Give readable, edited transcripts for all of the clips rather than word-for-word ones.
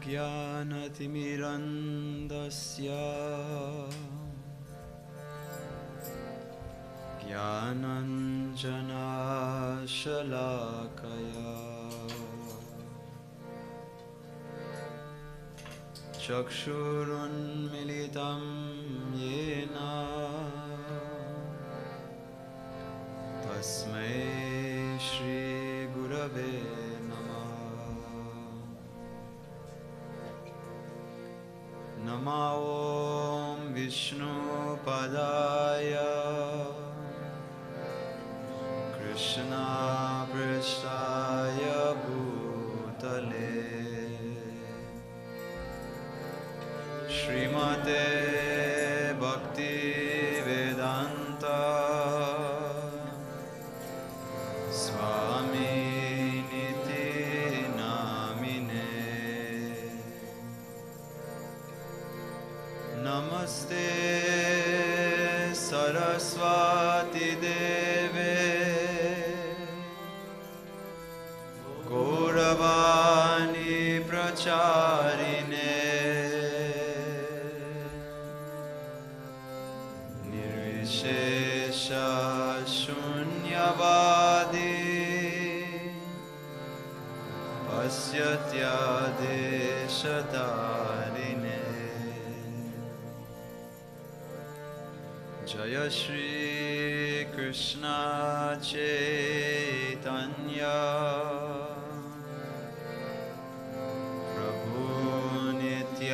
ज्ञानतिमिरन्दस्या ज्ञानञ्जनाशलाकया चक्षुरुन्मिलितं येन तस्मै श्रीगुरवे नमो विष्णुपदाय कृष्णपृष्ठाय भूतले श्रीमते भक्तिवेदान्त स्वामी नमस्ते सरस्वती देवे गौरवाणी प्रचारिणे निर्विशेष शून्यवादी पश्यत्यादेशतारिणे जय श्री कृष्ण चैतन्य प्रभु Nityanand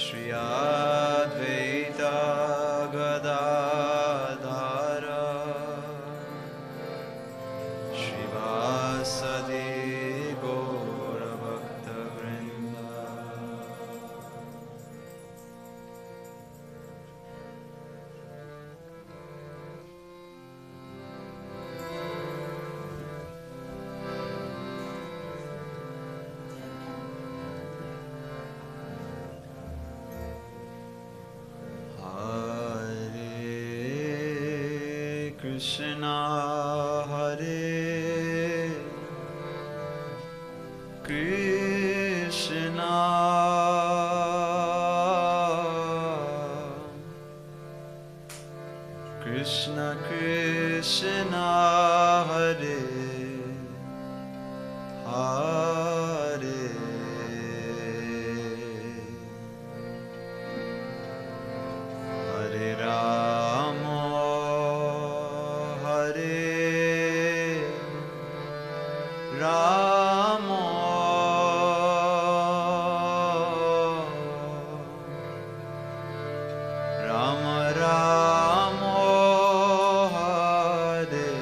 Shri Advaita Gadadhar श्रीवासदि Krishna Hare Krishna Krishna Krishna Hare Hare Hare Rama Ramo Rama Ramo Hare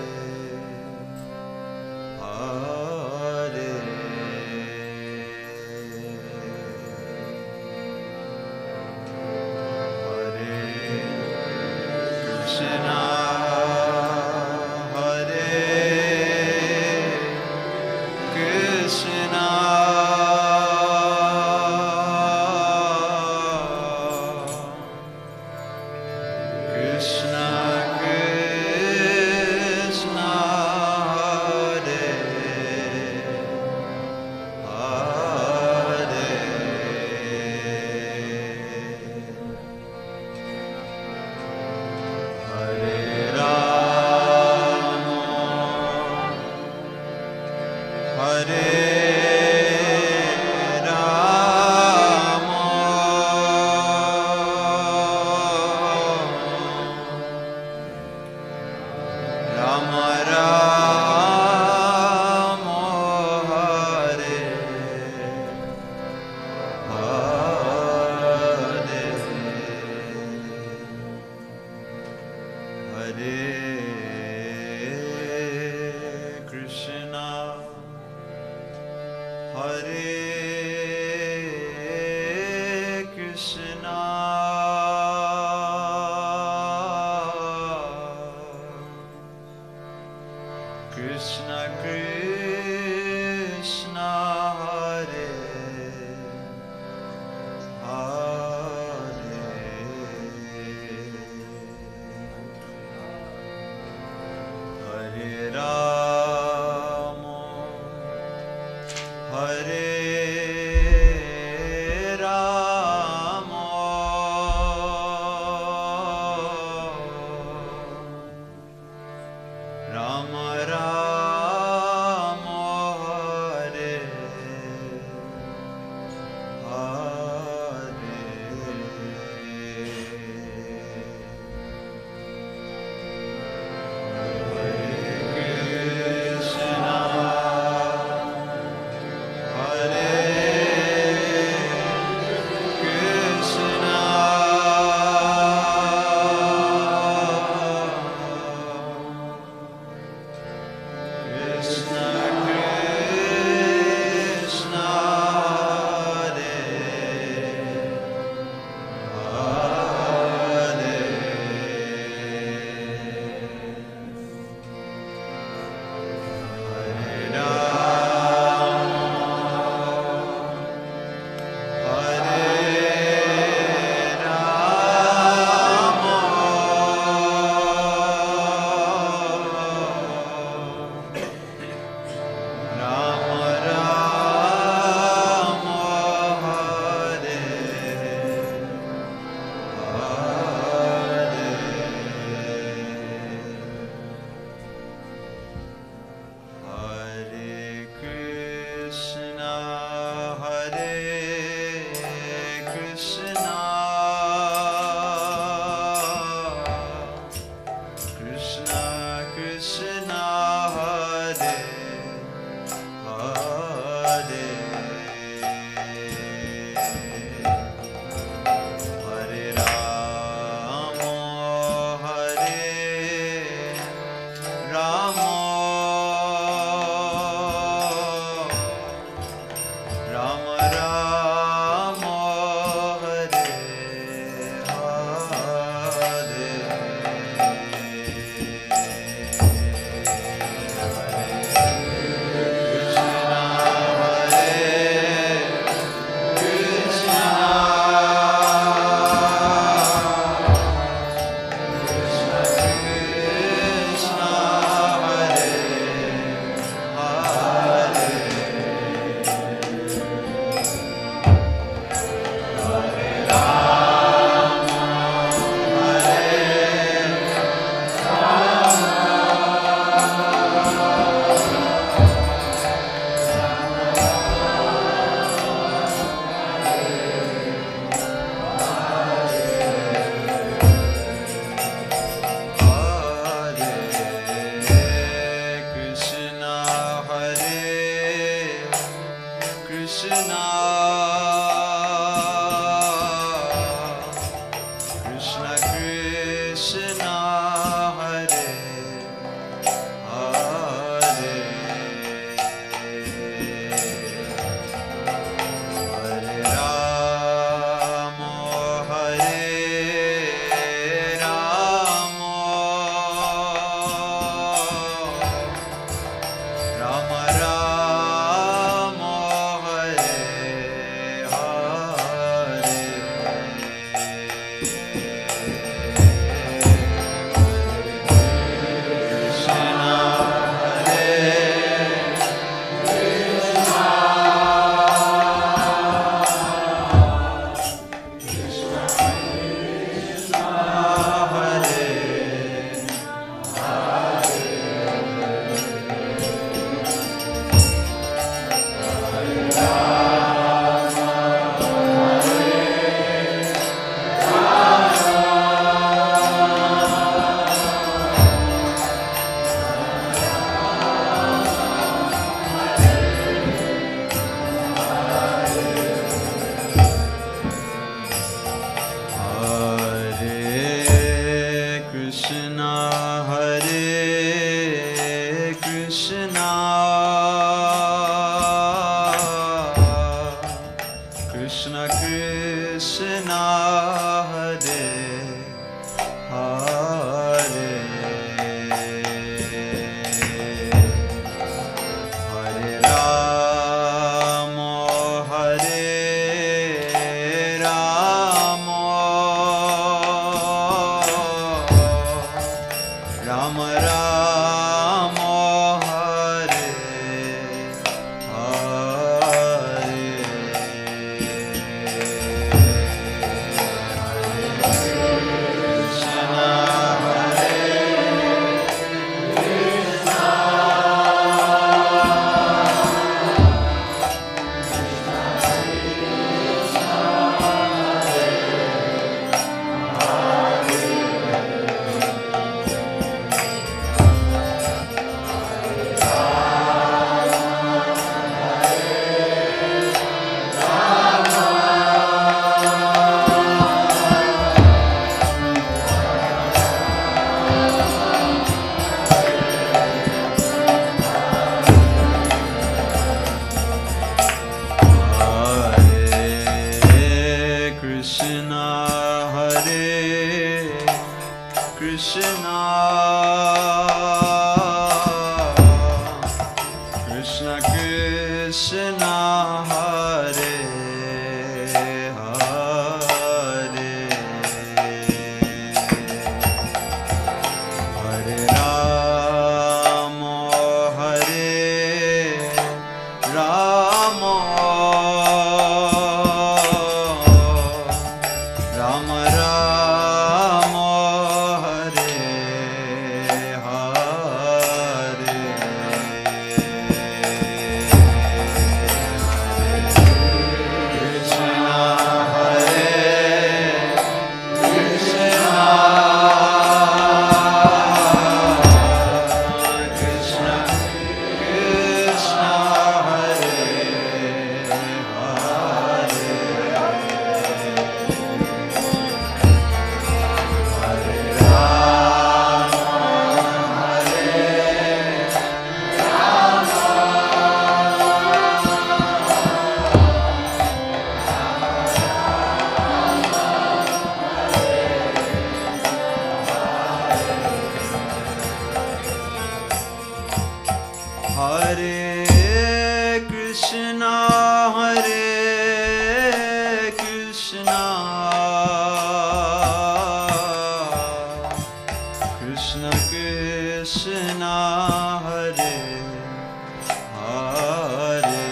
Hare Krishna Krishna Hare Hare Hare Rama Hare Rama Rama Rama Hare Krishna Krishna Krishna Hare Hare Hare Rama Hare Rama Rama Rama Hare Krishna Krishna Hare Hare Hare Rama Hare Rama Rama Rama Hare Hare Hare Krishna Hare Krishna Krishna Krishna Hare Hare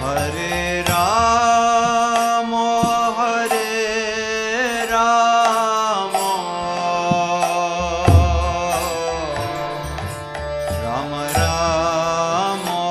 Hare Rama Hare Rama Rama Rama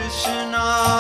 Krishna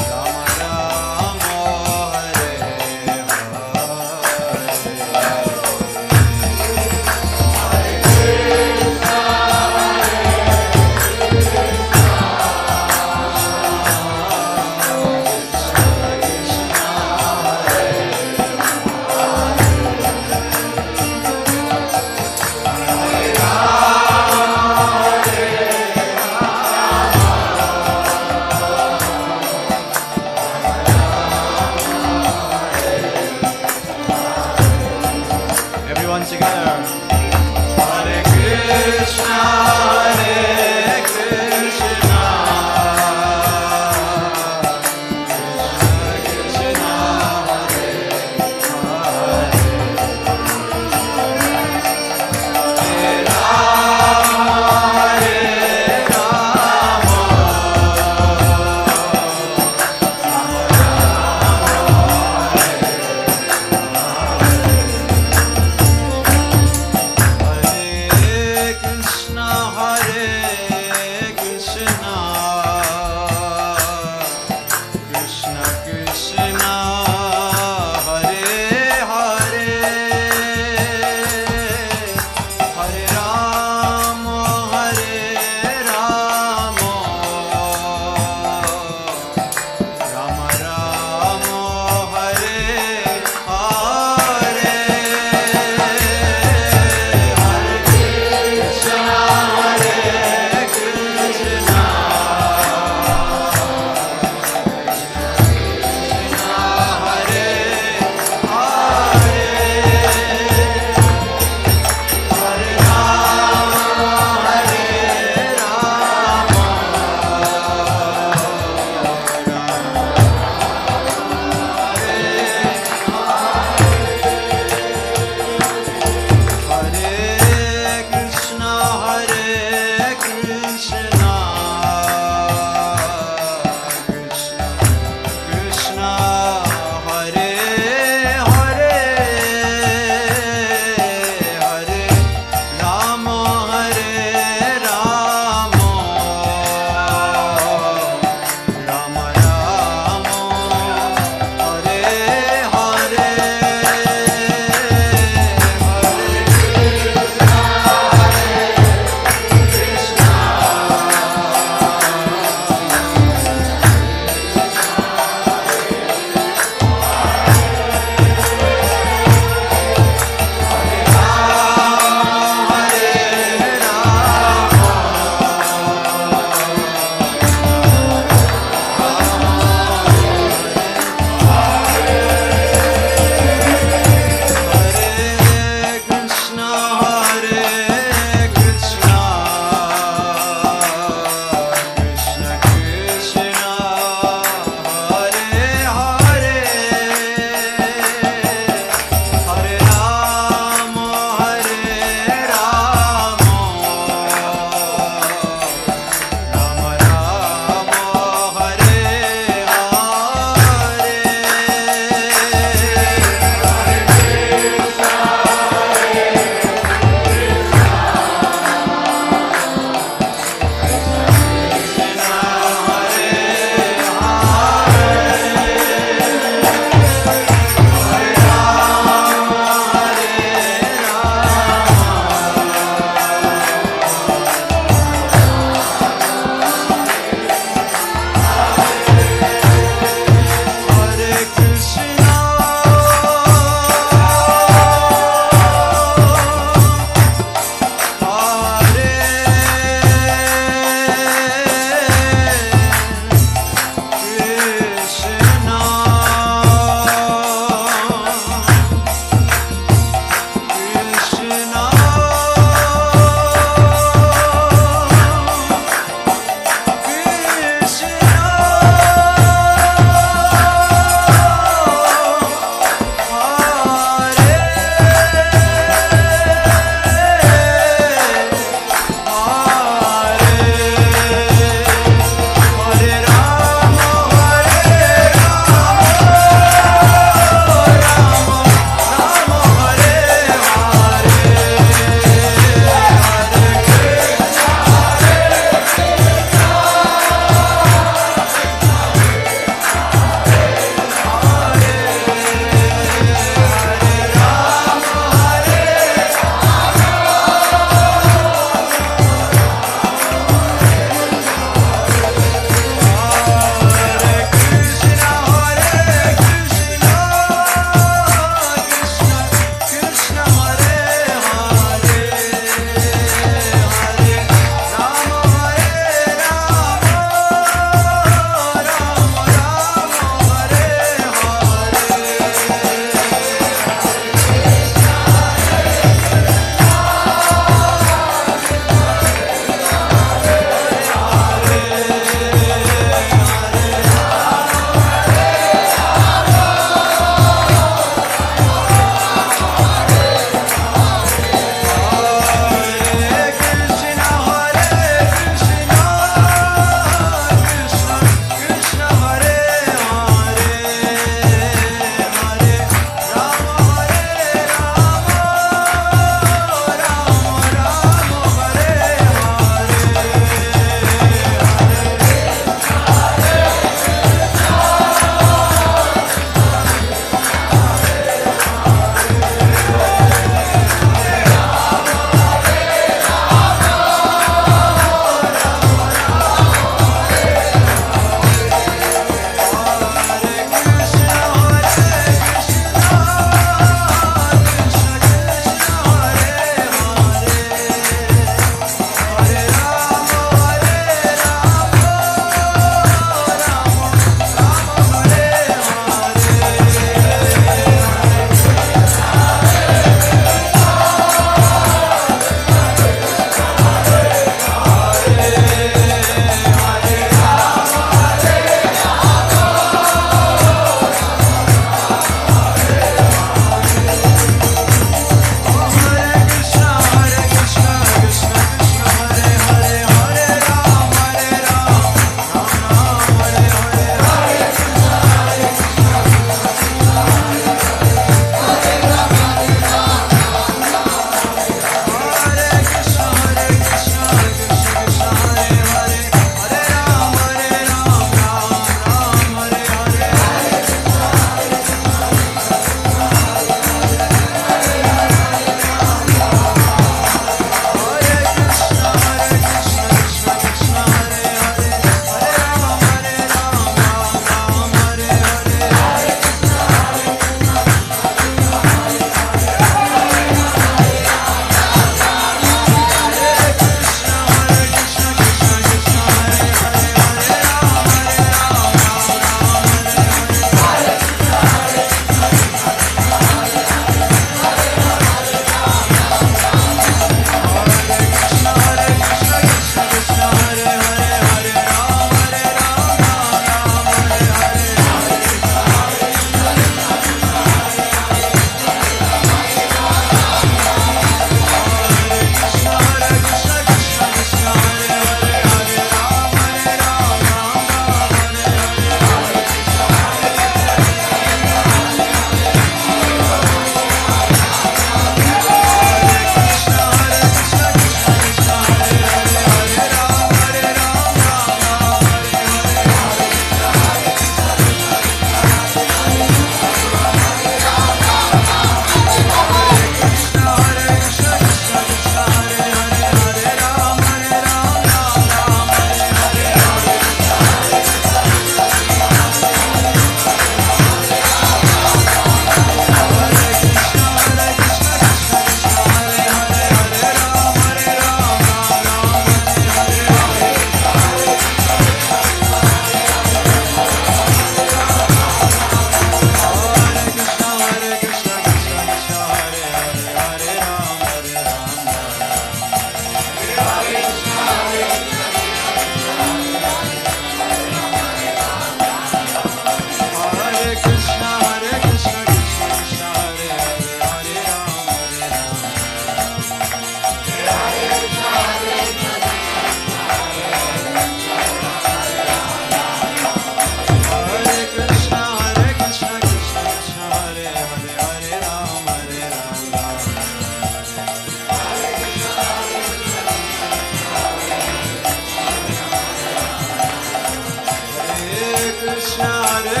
Hare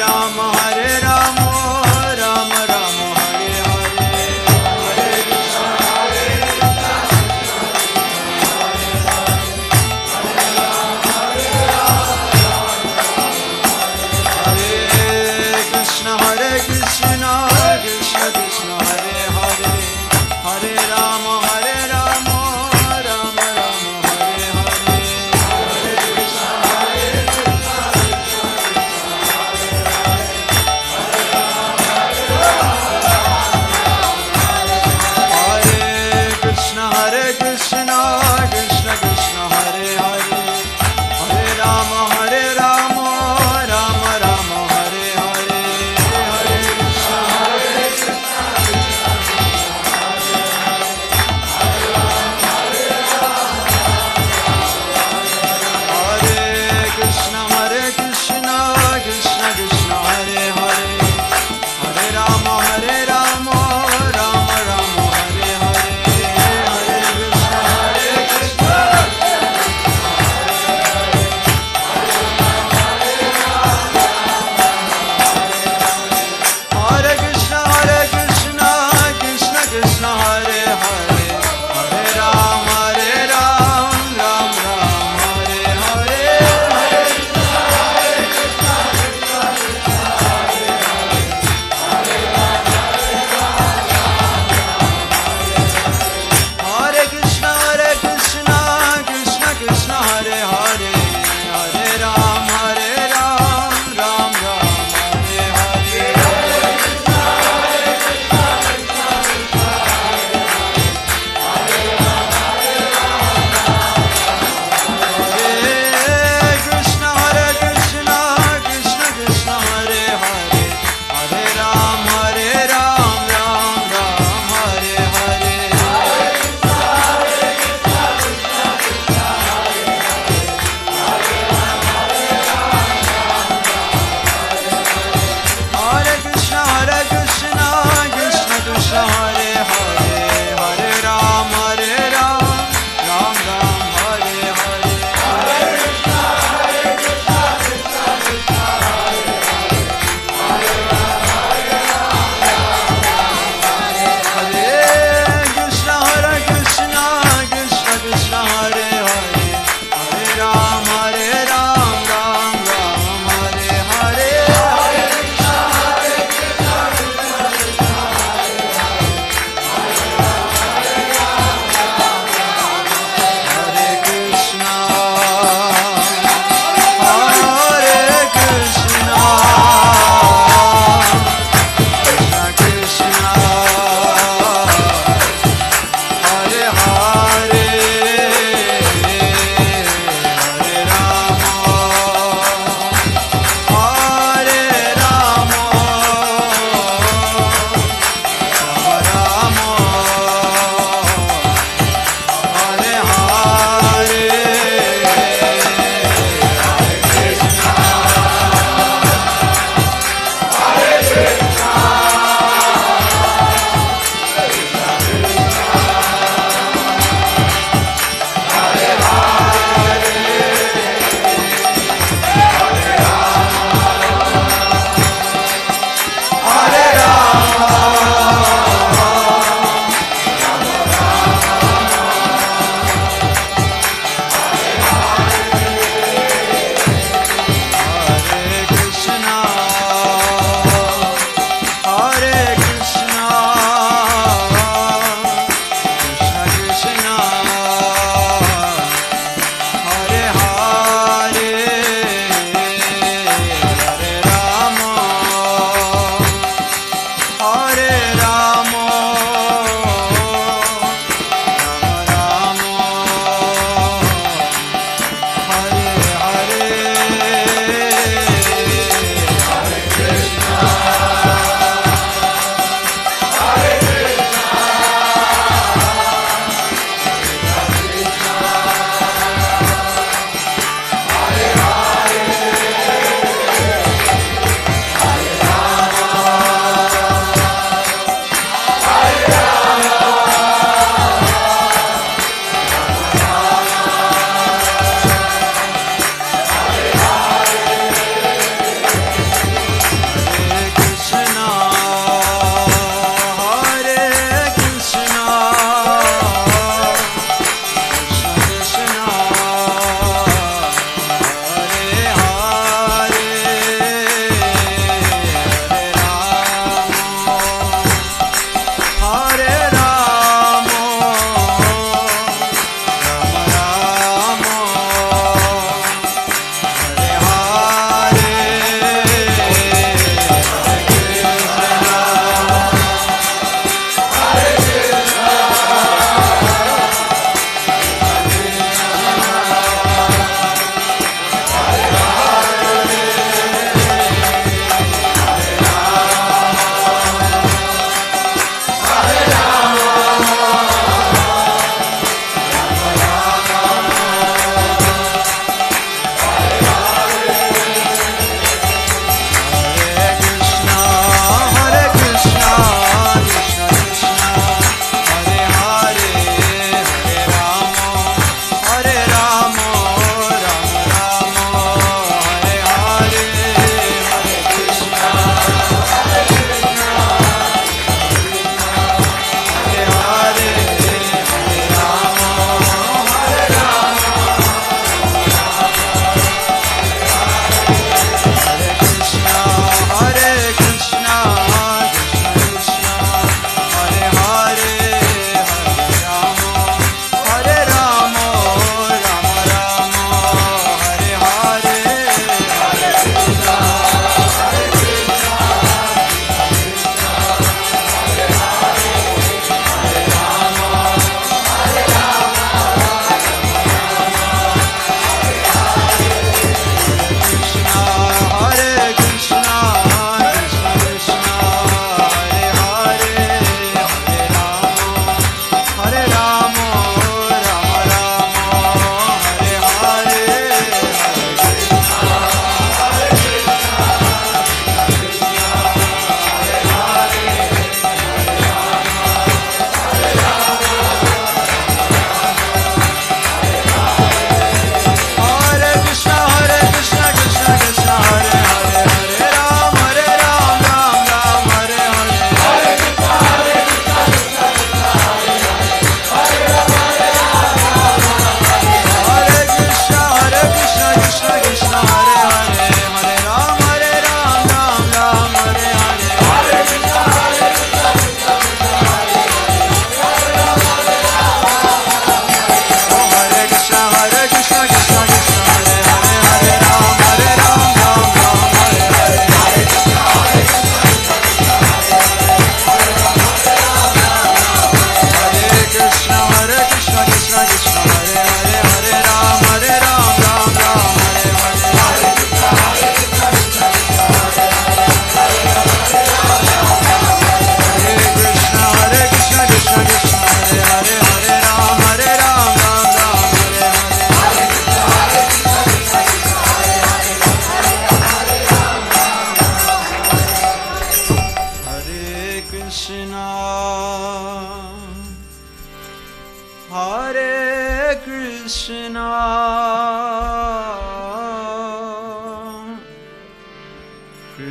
Rama, Hare Rama, Rama Rama, Hare Hare, Hare Krishna, Hare Krishna, Hare Krishna, Krishna Krishna, Hare Hare, Hare Rama, Hare Rama, Rama Rama, Hare Hare, Hare Krishna, Hare Krishna, Krishna Krishna, Hare Hare, Hare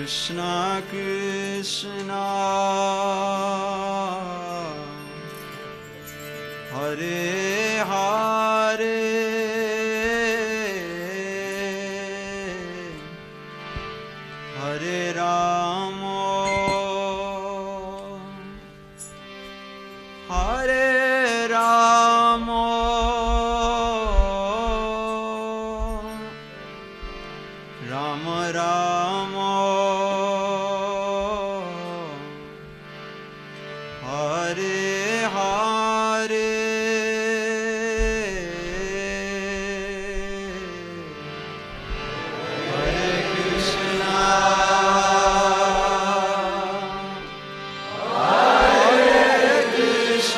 Krishna Krishna, Hare Hare, Hare Rama, Hare Rama, Rama Rama, Hare Hare, Hare Krishna, Hare Krishna,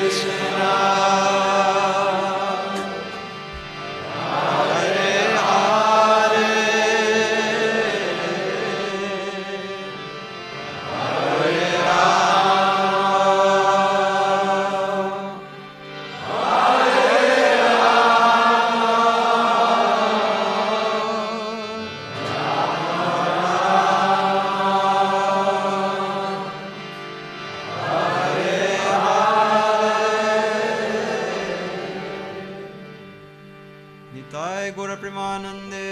Krishna Nitai Gora Premanande,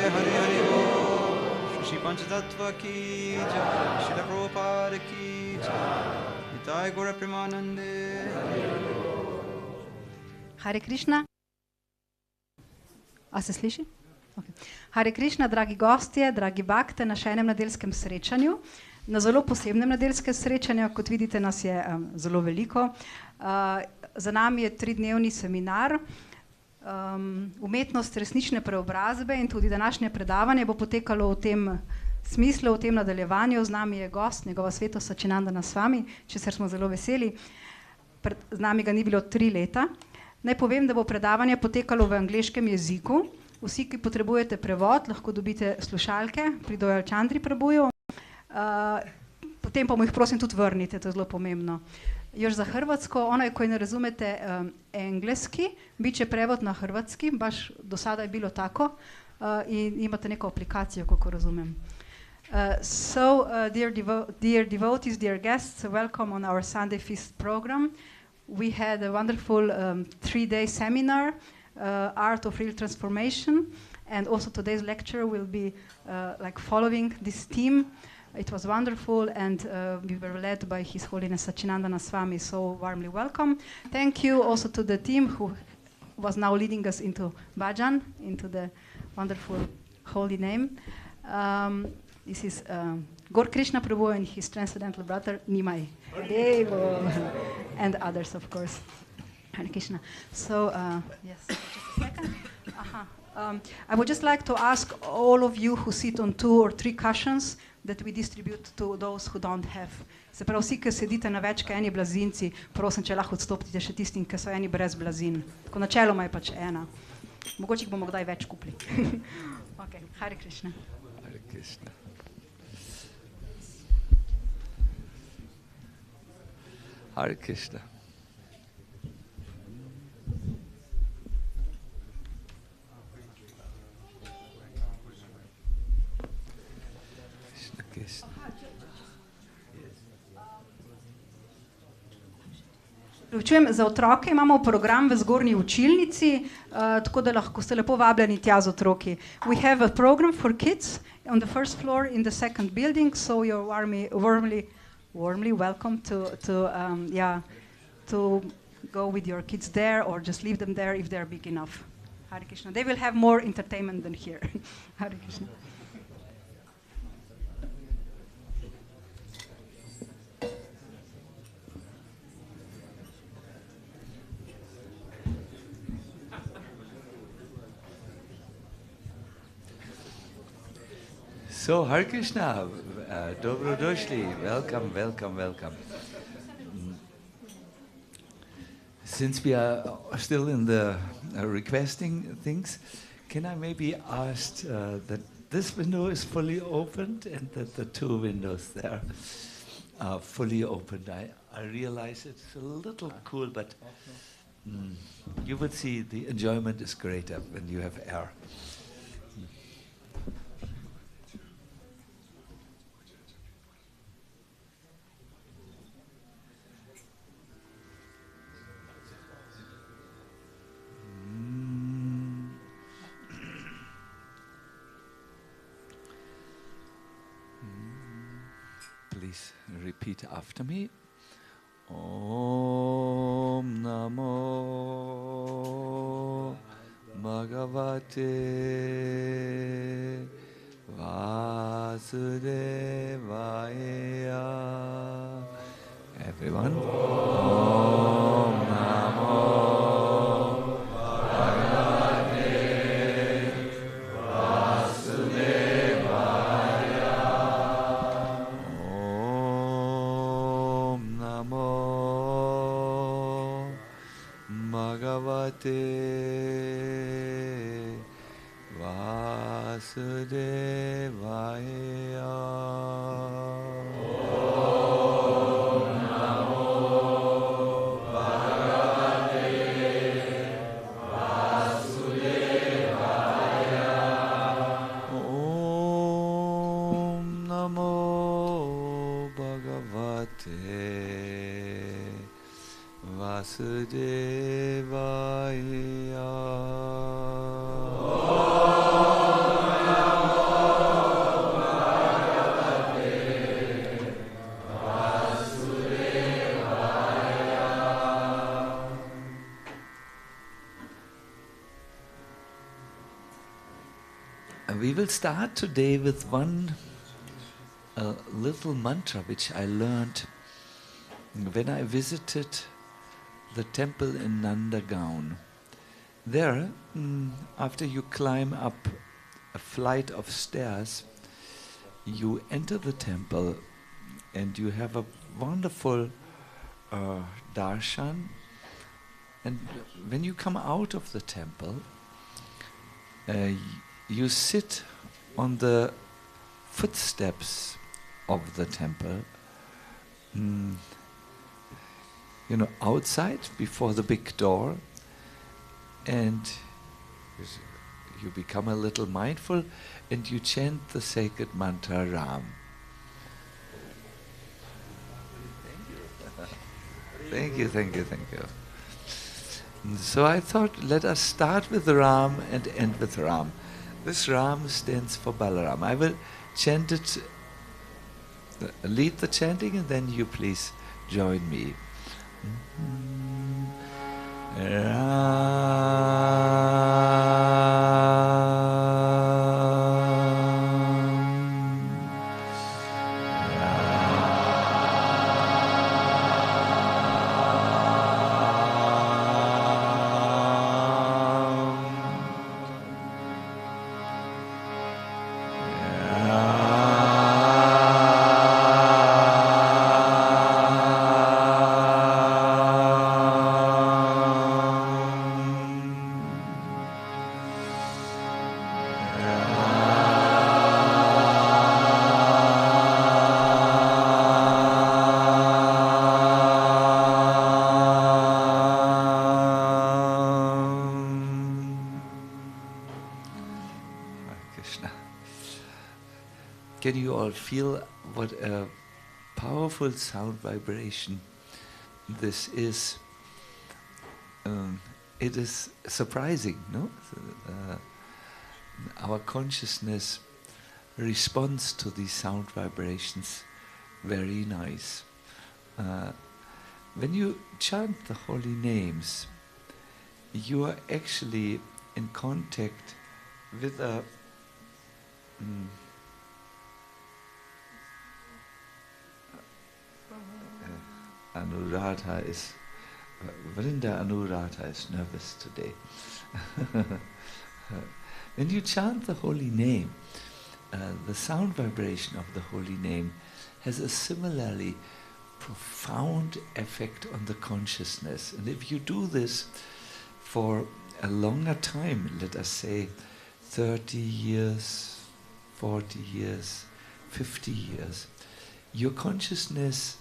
Hari Hari Bol, Shri Panchatattva ki jai, Shri Prabhupada ki jai, Nitai Gora Premanande, Hare Krišna. A se sliši? Okay. Hare Krišna, dragi gostje, dragi bakte, na še enem nedeljskem srečanju. Na zelo posebnem nedeljskem srečanju, kot vidite, nas je zelo veliko. Za nami je 3-dnevni seminar Umetnost resnične preobrazbe in tudi današnje predavanje bo potekalo v tem smislu, v tem nadaljevanju. Z nami je gost, njegova svetost Sacinandana Swami, česar smo zelo veseli. Z nami ga ni bilo 3 leta. Naj povem, da bo predavanje potekalo v angleškem jeziku. Vsi, ki potrebujete prevod, lahko dobite slušalke pri Dojal Čandri Prabuju. Potem pa mu jih prosim tudi vrnite, to je zelo pomembno. Još za Hrvatsko, onaj koji ne razumete engleski, bit će prevod na hrvatski, baš do sada je bilo tako i imate neku aplikaciju, kako razumem. Dear devotees, dear guests, welcome on our Sunday Feast program. We had a wonderful 3-day seminar, Art of Real Transformation, and also today's lecture will be like following this theme. It was wonderful, and we were led by His Holiness Sacinandana Swami, so warmly welcome. Thank you also to the team who was now leading us into bhajan, into the wonderful holy name. This is Gaur Krishna Prabhu and his transcendental brother Nimai Devo, and others, of course. Hare Krishna. So, yes, just a second. I would just like to ask all of you who sit on 2 or 3 cushions that we distribute to those who don't have. Se pravi, vsi, ki sedite na več kot eni blazinci, prosim, če lahko odstopite še tistim, ki so eni brez blazin. Tako načeloma je pač ena. Mogoče jih bomo kdaj več kupili. Ok, Hare Krishna. Hare Krishna. Hare Krishna. Čujem, za otroke imamo program v zgornji učilnici, tako da lahko ste lepo vabljeni tja z otroki. We have a program for kids on the first floor in the second building, so you're warmly welcome to go with your kids there or just leave them there if they're big enough. Hare Krishna. They will have more entertainment than here. Hare Krishna. So, Hare Krishna, Dobrodošli, welcome. Since we are still in the requesting things, can I maybe ask that this window is fully opened and that the 2 windows there are fully opened? I realize it's a little cool, but you will see the enjoyment is greater when you have air. Please repeat after me. Om Namo Bhagavate Vasudevaya. Everyone. Om Namo Bhagavate Vasudevaya. Om Namo Bhagavate Vasudevaya. Vasudevaya. We will start today with one little mantra which I learned when I visited the temple in Nandagaon. There, after you climb up a flight of stairs, you enter the temple and you have a wonderful darshan. And when you come out of the temple, you sit on the footsteps of the temple, outside before the big door, and you become a little mindful and you chant the sacred mantra Ram. Thank you. So I thought, let us start with Ram and end with Ram. This Ram stands for Balaram. I will chant it, lead the chanting, and then you please join me. Can you all feel what a powerful sound vibration this is? It is surprising, no? Our consciousness responds to these sound vibrations very nice. When you chant the holy names, you are actually in contact with a Anuradha is, Vrinda Anuradha is nervous today. When you chant the holy name, the sound vibration of the holy name has a similarly profound effect on the consciousness. And if you do this for a longer time, let us say 30 years, 40 years, 50 years, your consciousness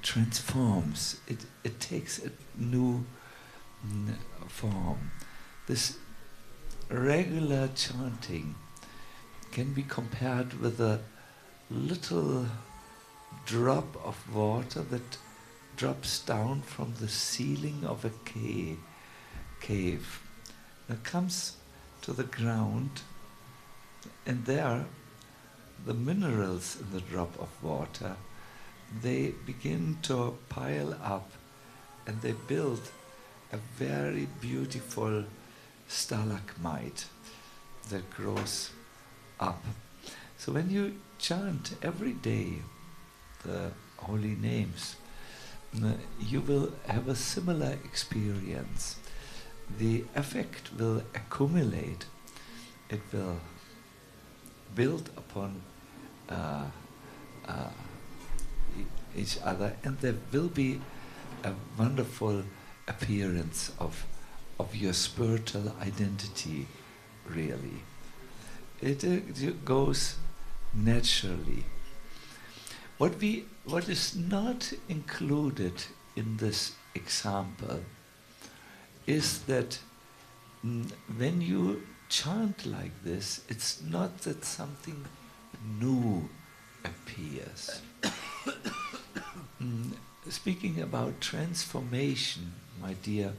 transforms. It takes a new form. This regular chanting can be compared with a little drop of water that drops down from the ceiling of a cave. It comes to the ground, and there the minerals in the drop of water, they begin to pile up, and they build a very beautiful stalagmite that grows up. So when you chant every day the holy names, you will have a similar experience. The effect will accumulate. It will build upon each other, and there will be a wonderful appearance of your spiritual identity, really. It goes naturally. What is not included in this example is that when you chant like this, it's not that something new appears. Speaking about transformation, my dear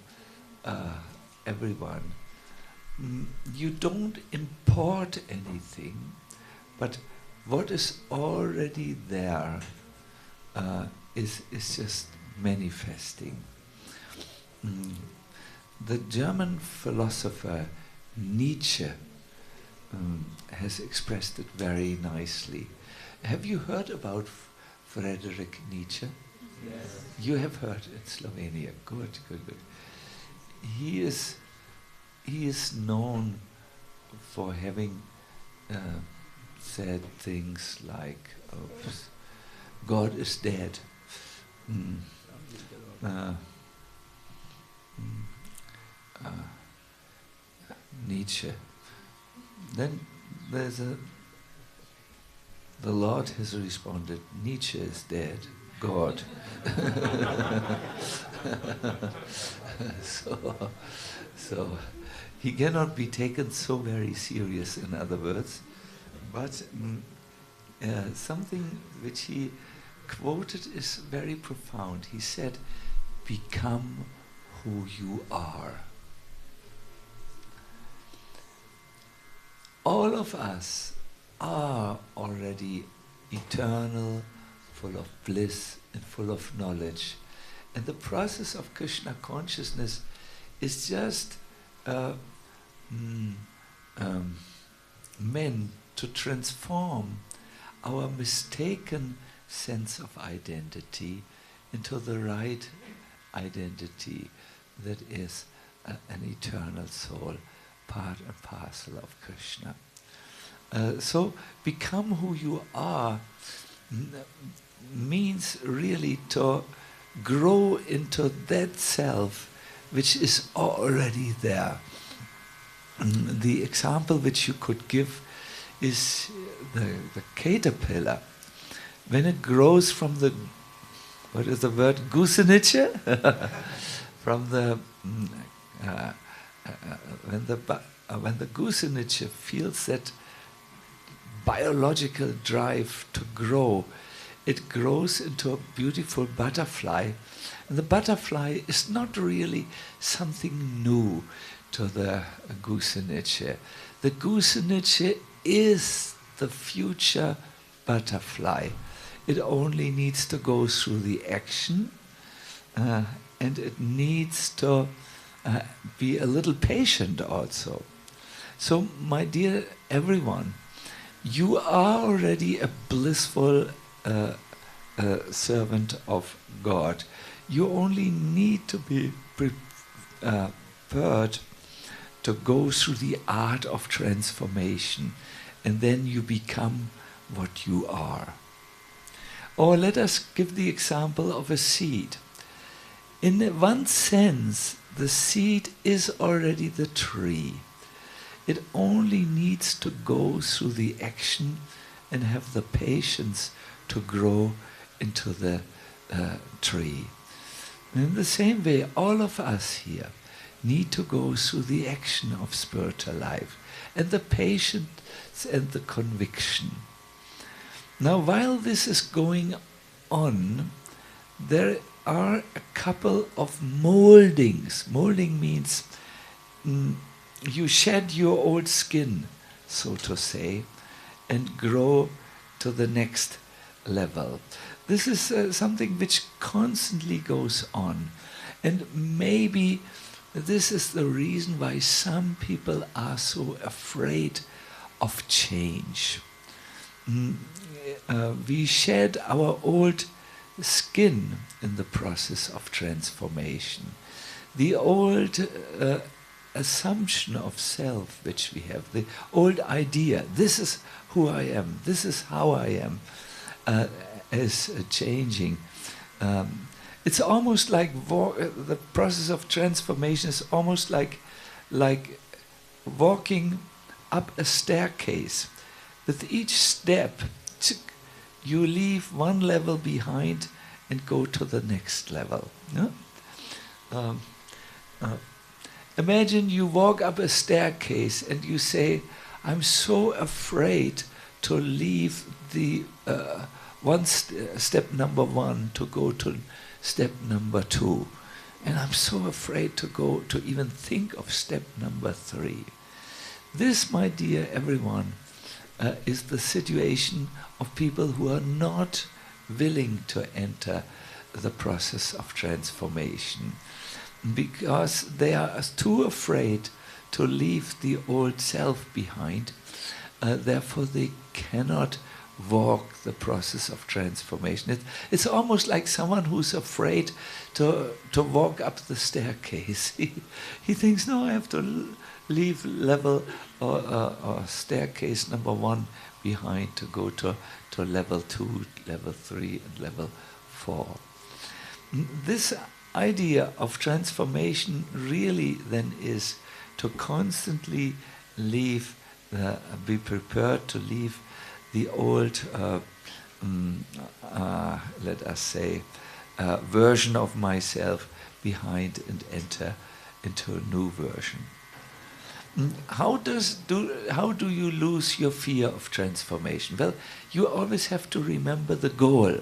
everyone, you don't import anything, but what is already there is just manifesting. The German philosopher Nietzsche has expressed it very nicely. Have you heard about Friedrich Nietzsche? Yes. You have heard in Slovenia. Good. He is known for having said things like, God is dead. Nietzsche. Then there's the Lord has responded, Nietzsche is dead, God. So he cannot be taken so very serious, in other words, but something which he quoted is very profound. He said, become who you are. All of us are already eternal, full of bliss and full of knowledge. And the process of Krishna consciousness is just meant to transform our mistaken sense of identity into the right identity that is an eternal soul, part and parcel of Krishna. So become who you are means really to grow into that self which is already there. The example which you could give is the caterpillar. When it grows from the, what is the word, Guseniche? From the, when the Guseniche feels that biological drive to grow, it grows into a beautiful butterfly. And the butterfly is not really something new to the Guseniche. The Guseniche is the future butterfly. It only needs to go through the action, and it needs to be a little patient also. So, my dear everyone, you are already a blissful servant of God. You only need to be prepared to go through the art of transformation, and then you become what you are. Or let us give the example of a seed. In one sense, the seed is already the tree. It only needs to go through the action and have the patience to grow into the tree. And in the same way, all of us here, need to go through the action of spiritual life, and the patience and the conviction. Now, while this is going on, there are a couple of moldings. Molding means you shed your old skin, so to say, and grow to the next level. This is something which constantly goes on. And maybe this is the reason why some people are so afraid of change. We shed our old skin in the process of transformation. The old assumption of self which we have, the old idea, this is who I am, this is how I am, is changing. It's almost like the process of transformation is almost like walking up a staircase. With each step, you leave one level behind and go to the next level. No? Imagine you walk up a staircase and you say, I'm so afraid to leave the step number 1 to go to step number 2. And I'm so afraid to go to even think of step number 3. This, my dear everyone, is the situation of people who are not willing to enter the process of transformation, because they are too afraid to leave the old self behind. Therefore, they cannot walk the process of transformation. It's almost like someone who's afraid to walk up the staircase. He thinks, no, I have to leave level or staircase number 1 behind to go to level 2, level 3, and level 4. This idea of transformation really then is to constantly be prepared to leave the old, let us say, version of myself behind and enter into a new version. How do you lose your fear of transformation? Well, you always have to remember the goal.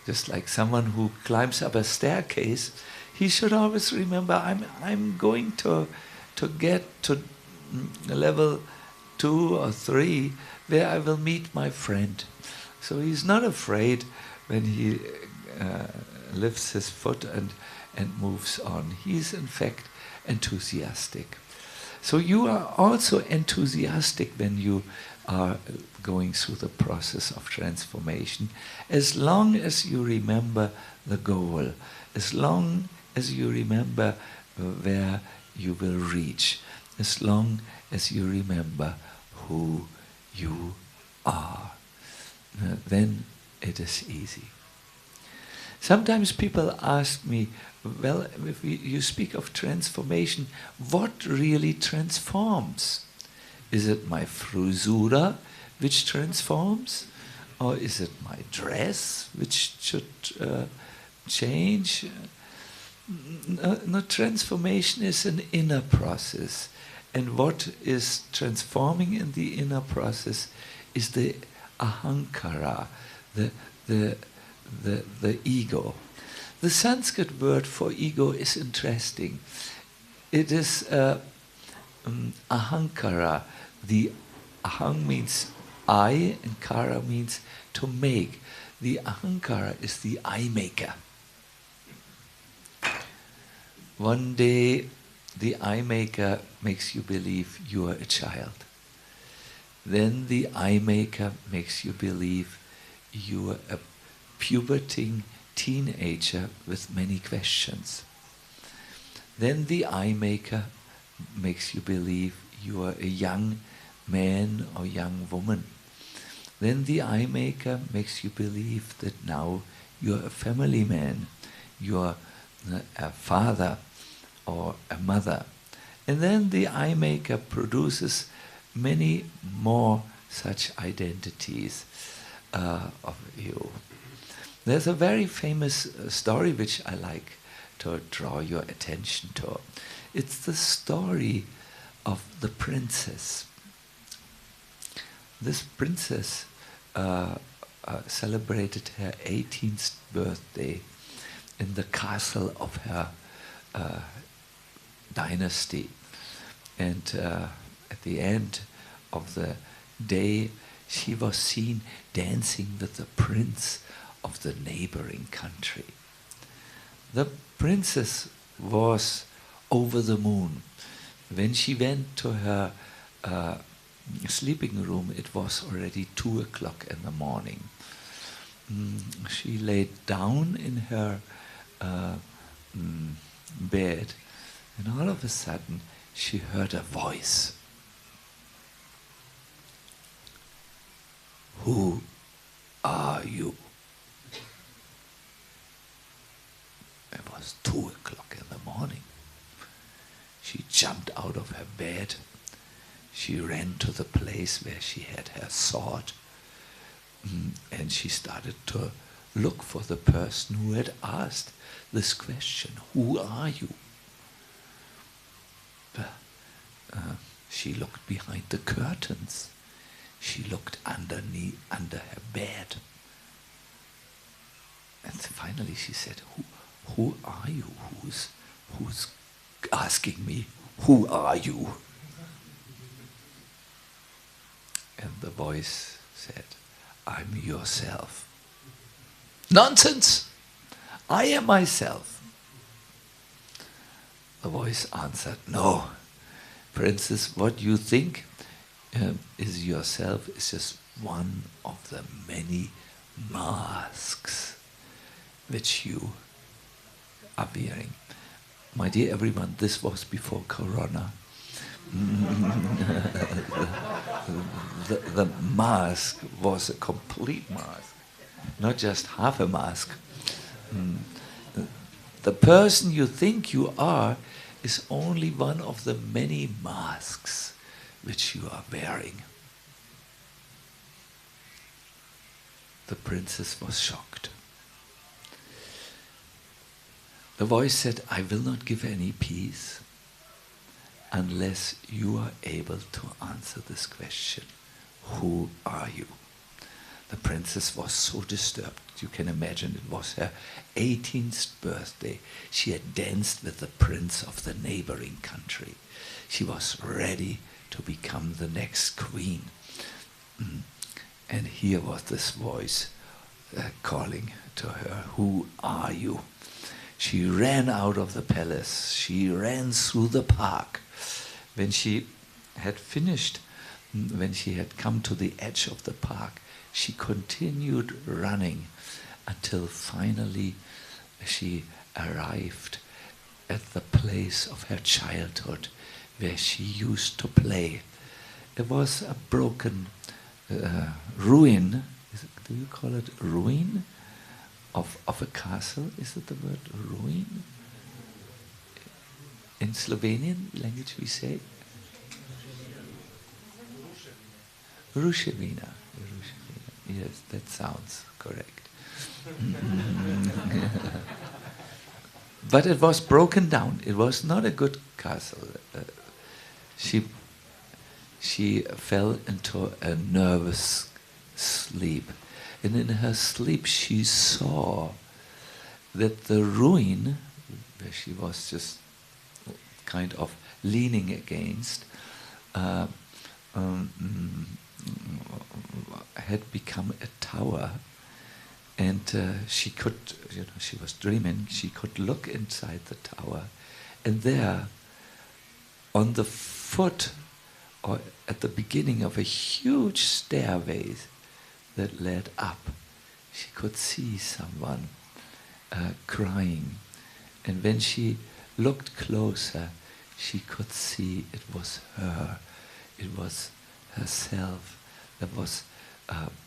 Just like someone who climbs up a staircase, he should always remember, I'm going to get to level 2 or 3 where I will meet my friend. So he's not afraid when he lifts his foot and moves on. He's in fact enthusiastic. So you are also enthusiastic when you are going through the process of transformation, as long as you remember the goal, as long as you remember where you will reach, as long as you remember who you are. Then it is easy. Sometimes people ask me, well, if you speak of transformation, what really transforms? Is it my frisura which transforms? Or is it my dress which should change? No, transformation is an inner process. And what is transforming in the inner process is the ahankara, the ego. The Sanskrit word for ego is interesting. It is ahankara. The ahang means I and kara means to make. The ahankara is the I maker. One day the I maker makes you believe you are a child. Then the I maker makes you believe you are a puberting teenager with many questions. Then the I maker makes you believe you are a young man or young woman. Then the I maker makes you believe that now you are a family man, you are a father or a mother. And then the I maker produces many more such identities of you. There's a very famous story which I like to draw your attention to. It's the story of the princess. This princess celebrated her 18th birthday in the castle of her dynasty. And at the end of the day, she was seen dancing with the prince of the neighboring country. The princess was over the moon. When she went to her sleeping room, it was already 2 o'clock in the morning. She laid down in her bed, and all of a sudden she heard a voice. "Who are you?" It was 2 o'clock in the morning. She jumped out of her bed. She ran to the place where she had her sword, and she started to look for the person who had asked this question, "Who are you?" She looked behind the curtains. She looked under her bed. And finally she said, Who are you? Who's asking me, who are you? And the voice said, "I'm yourself." "Nonsense! I am myself." The voice answered, "No, princess, what you think is yourself is just one of the many masks which you are wearing." My dear everyone, this was before Corona. The mask was a complete mask, not just half a mask. The person you think you are is only one of the many masks which you are wearing. The princess was shocked. The voice said, "I will not give any peace unless you are able to answer this question. Who are you?" The princess was so disturbed. You can imagine, it was her 18th birthday. She had danced with the prince of the neighboring country. She was ready to become the next queen. And here was this voice calling to her, "Who are you?" She ran out of the palace. She ran through the park. When she had finished, when she had come to the edge of the park, she continued running until finally she arrived at the place of her childhood where she used to play. It was a broken ruin. Do you call it ruin? Of a castle? Is it the word ruin? In Slovenian language we say Ruševina. Yes, that sounds correct. But it was broken down. It was not a good castle. She fell into a nervous sleep. And in her sleep she saw that the ruin, where she was just kind of leaning against, had become a tower. And she could, she was dreaming, she could look inside the tower. And there, on the foot, or at the beginning of a huge stairway that led up, she could see someone crying. And when she looked closer, she could see it was her. It was herself that was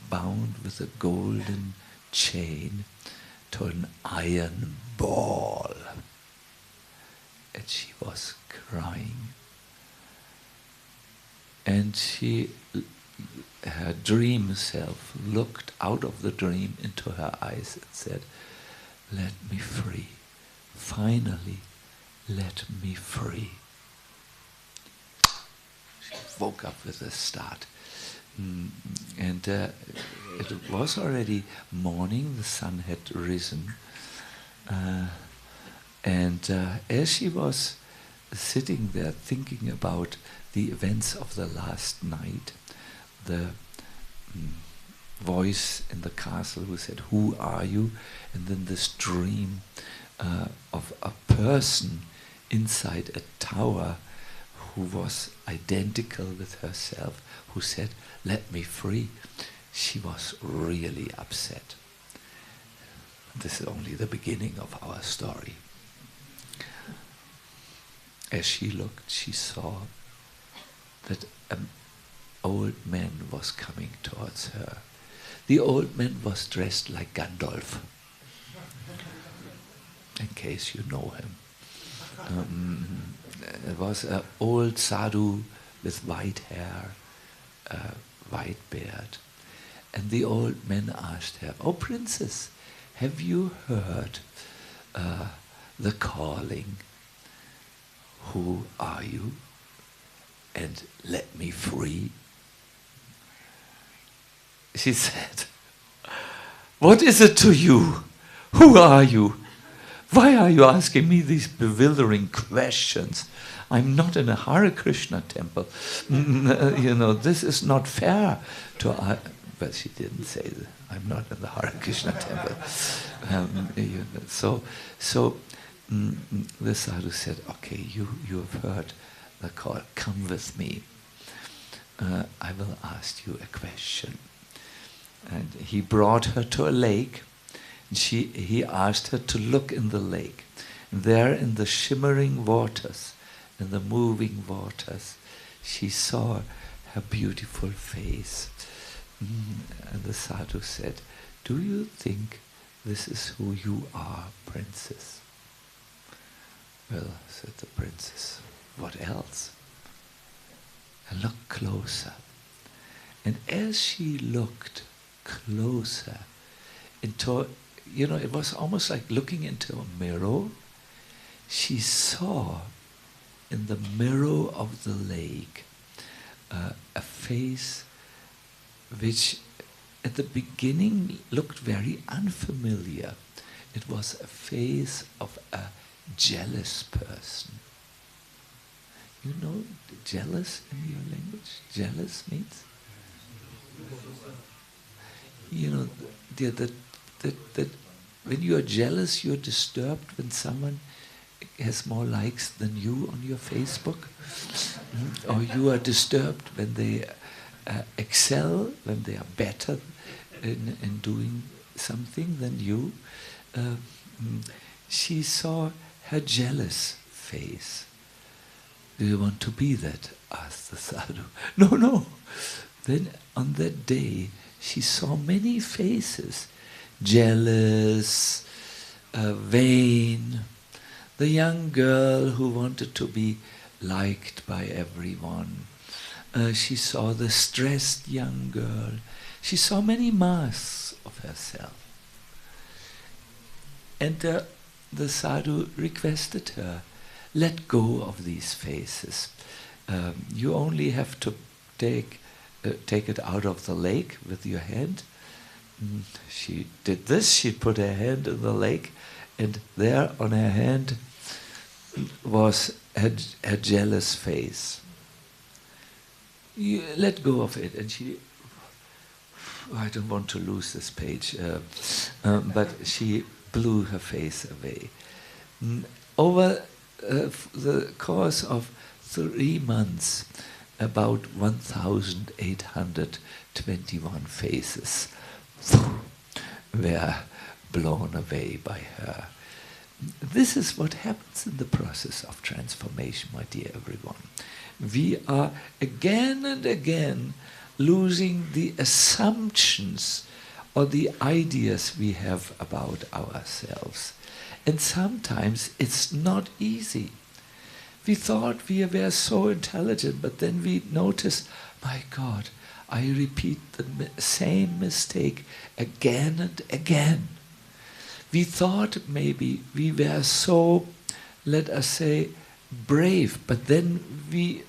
bound with a golden chain to an iron ball. And she was crying. And her dream self looked out of the dream into her eyes and said, "Let me free. finally let me free. She woke up with a start. And it was already morning, the sun had risen. And as she was sitting there thinking about the events of the last night, the voice in the castle who said, "Who are you?" And then this dream of a person inside a tower who was identical with herself, who said, "Let me free." She was really upset. This is only the beginning of our story. As she looked, she saw that an old man was coming towards her. The old man was dressed like Gandalf, in case you know him. It was an old sadhu with white hair, white beard. And the old man asked her, "Oh, princess, have you heard the calling? Who are you? And let me free." She said, "What is it to you? Who are you? Why are you asking me these bewildering questions? I'm not in a Hare Krishna temple. This is not fair to..." But she didn't say that. I'm not in the Hare Krishna temple. The sadhu said, "Okay, you have heard the call. Come with me. I will ask you a question." And he brought her to a lake. And he asked her to look in the lake. And there in the shimmering waters, in the moving waters, she saw her beautiful face. And the sadhu said, "Do you think this is who you are, princess?" "Well," said the princess, "what else?" And look closer. And as she looked closer into, it was almost like looking into a mirror. She saw in the mirror of the lake a face which at the beginning looked very unfamiliar. It was a face of a jealous person. You know jealous in your language? Jealous means? That when you are jealous, you're disturbed when someone has more likes than you on your Facebook. Or you are disturbed when they excel, when they are better in doing something than you. She saw her jealous face. "Do you want to be that?" asked the sadhu. No. Then on that day, she saw many faces. Jealous, vain, the young girl who wanted to be liked by everyone. She saw the stressed young girl. She saw many masks of herself. And the sadhu requested her, "Let go of these faces. You only have to take it out of the lake with your hand." She did this. She put her hand in the lake, and there on her hand was her jealous face. You let go of it, and she. I don't want to lose this page, but she blew her face away. Over the course of 3 months, about 1,821 faces were blown away by her. This is what happens in the process of transformation, my dear everyone. We are again and again losing the assumptions or the ideas we have about ourselves. And sometimes it's not easy. We thought we were so intelligent, but then we notice, my God, I repeat the same mistake again and again. We thought maybe we were so, let us say, brave, but then we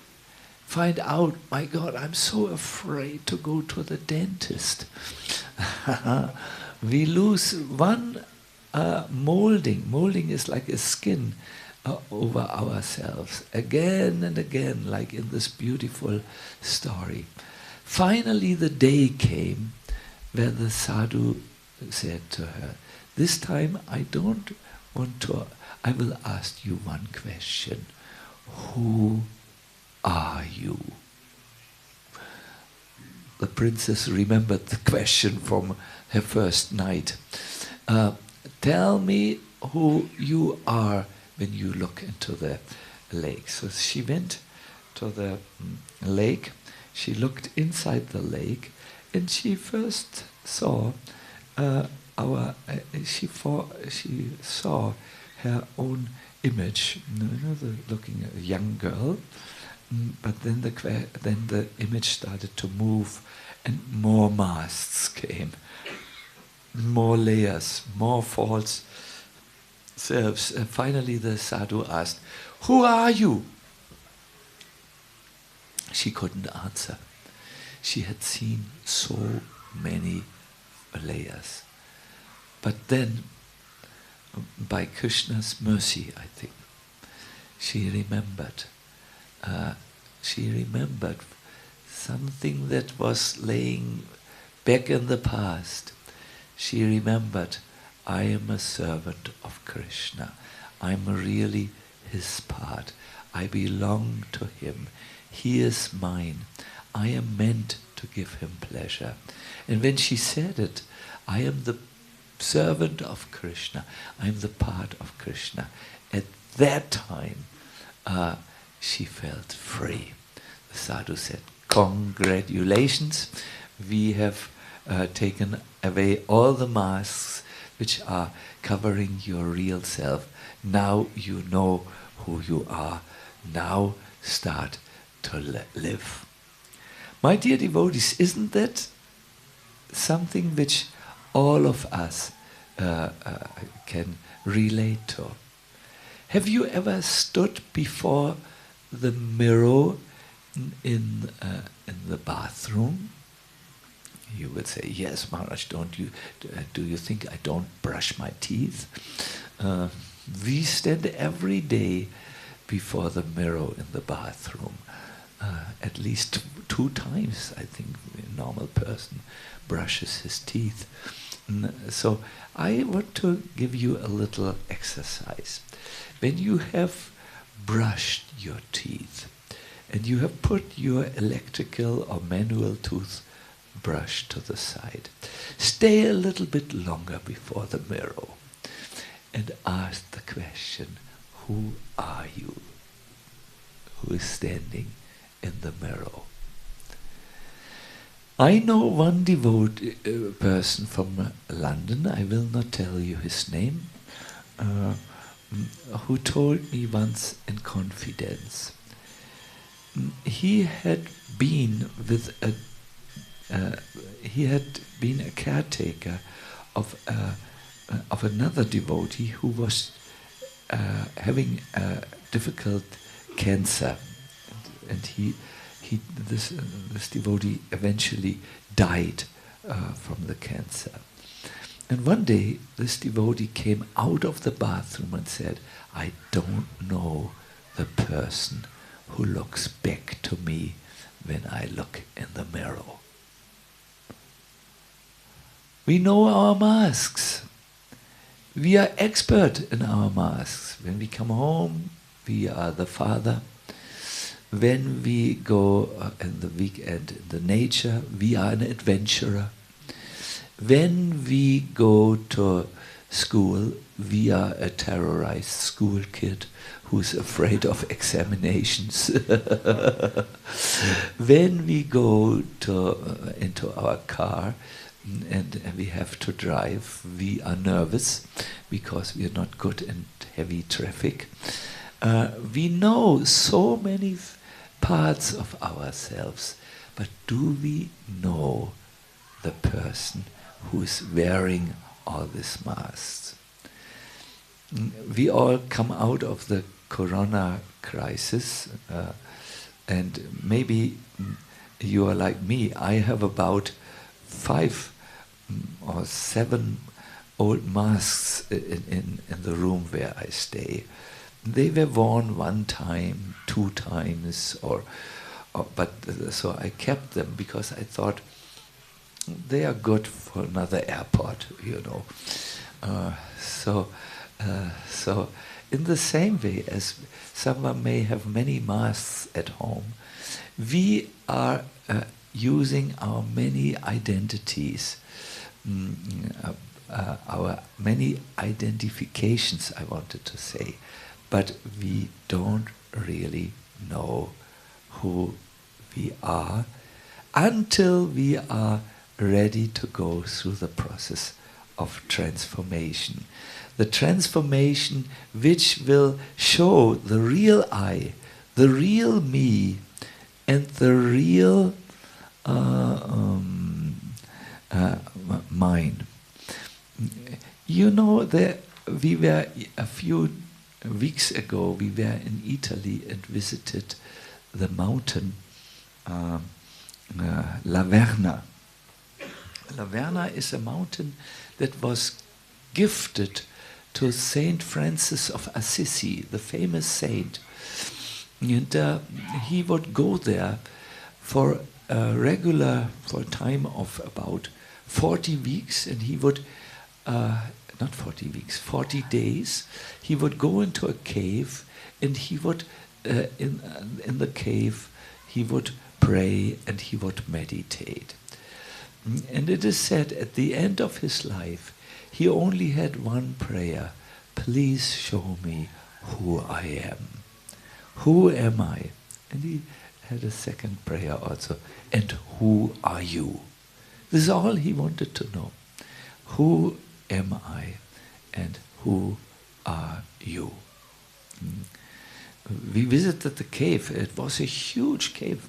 find out, my God, I'm so afraid to go to the dentist. We lose one molding. Molding is like a skin over ourselves, again and again, like in this beautiful story. Finally the day came where the sadhu said to her, this time I don't want to, I will ask you one question. Who are you? The princess remembered the question from her first night. Tell me who you are when you look into the lake. So she went to the lake, she looked inside the lake, and she first saw she saw her own image, looking at a young girl, but then the image started to move, and more masks came, more layers, more false selves. Finally the sadhu asked, who are you? She couldn't answer. She had seen so many layers. But then, by Krishna's mercy, I think, she remembered something that was laying back in the past. She remembered, I am a servant of Krishna. I'm really his part. I belong to him. He is mine. I am meant to give him pleasure. And when she said it, I am the servant of Krishna. I am the part of Krishna. At that time, she felt free. The sadhu said, congratulations, we have taken away all the masks which are covering your real self. Now you know who you are. Now start to live. My dear devotees, isn't that something which all of us can relate to? Have you ever stood before the mirror in the bathroom? You would say, yes, Maharaj, do you think I don't brush my teeth? We stand every day before the mirror in the bathroom. At least 2 times, I think, a normal person brushes his teeth. So I want to give you a little exercise. When you have brushed your teeth and you have put your electrical or manual toothbrush to the side, stay a little bit longer before the mirror and ask the question, who are you? Who is standing in the mirror? I know one devout person from London, I will not tell you his name, who told me once in confidence. He had been a caretaker of another devotee who was having a difficult cancer, and this devotee eventually died from the cancer. And one day this devotee came out of the bathroom and said, I don't know the person who looks back to me when I look in the mirror. We know our masks. We are expert in our masks. When we come home, we are the father. When we go in the weekend in the nature, we are an adventurer. When we go to school, we are a terrorized school kid who's afraid of examinations. When we go into our car and we have to drive, we are nervous because we are not good in heavy traffic. We know so many parts of ourselves, but do we know the person who is wearing all these masks? we all come out of the corona crisis, and maybe you are like me. I have about 5 or 7 old masks in the room where I stay. They were worn 1 time, 2 times, so I kept them because I thought they are good for another airport, you know. So in the same way as someone may have many masks at home, we are using our many identities, our many identifications, I wanted to say, but we don't really know who we are until we are ready to go through the process of transformation. The transformation which will show the real I, the real me, and the real mind. You know, we were a few weeks ago, we were in Italy and visited the mountain Laverna. Laverna is a mountain that was gifted to Saint Francis of Assisi, the famous saint. And he would go there for a time of about 40 weeks, and he would, not 40 weeks, 40 days, he would go into a cave, and he would, in the cave, he would pray and he would meditate. And it is said at the end of his life, he only had one prayer: please show me who I am. Who am I? And he had a second prayer also, and who are you? This is all he wanted to know. Who am I and who are you? We visited the cave. It was a huge cave.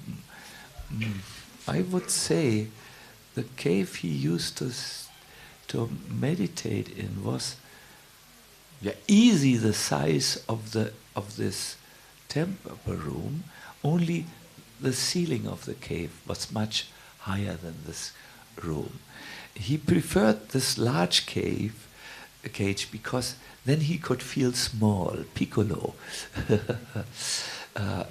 I would say the cave he used to meditate in was easy the size of this temple room. Only the ceiling of the cave was much higher than this room. He preferred this large cage because then he could feel small, piccolo,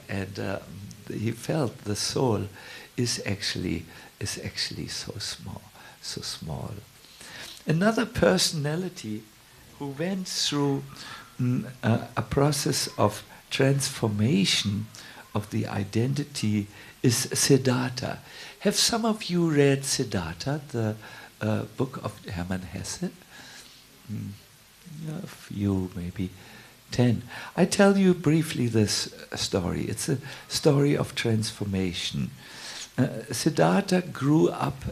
and he felt the soul is actually so small. Another personality who went through a process of transformation of the identity is Siddhartha. Have some of you read Siddhartha, the book of Hermann Hesse? A few, maybe 10. I tell you briefly this story. It's a story of transformation. Siddhartha grew up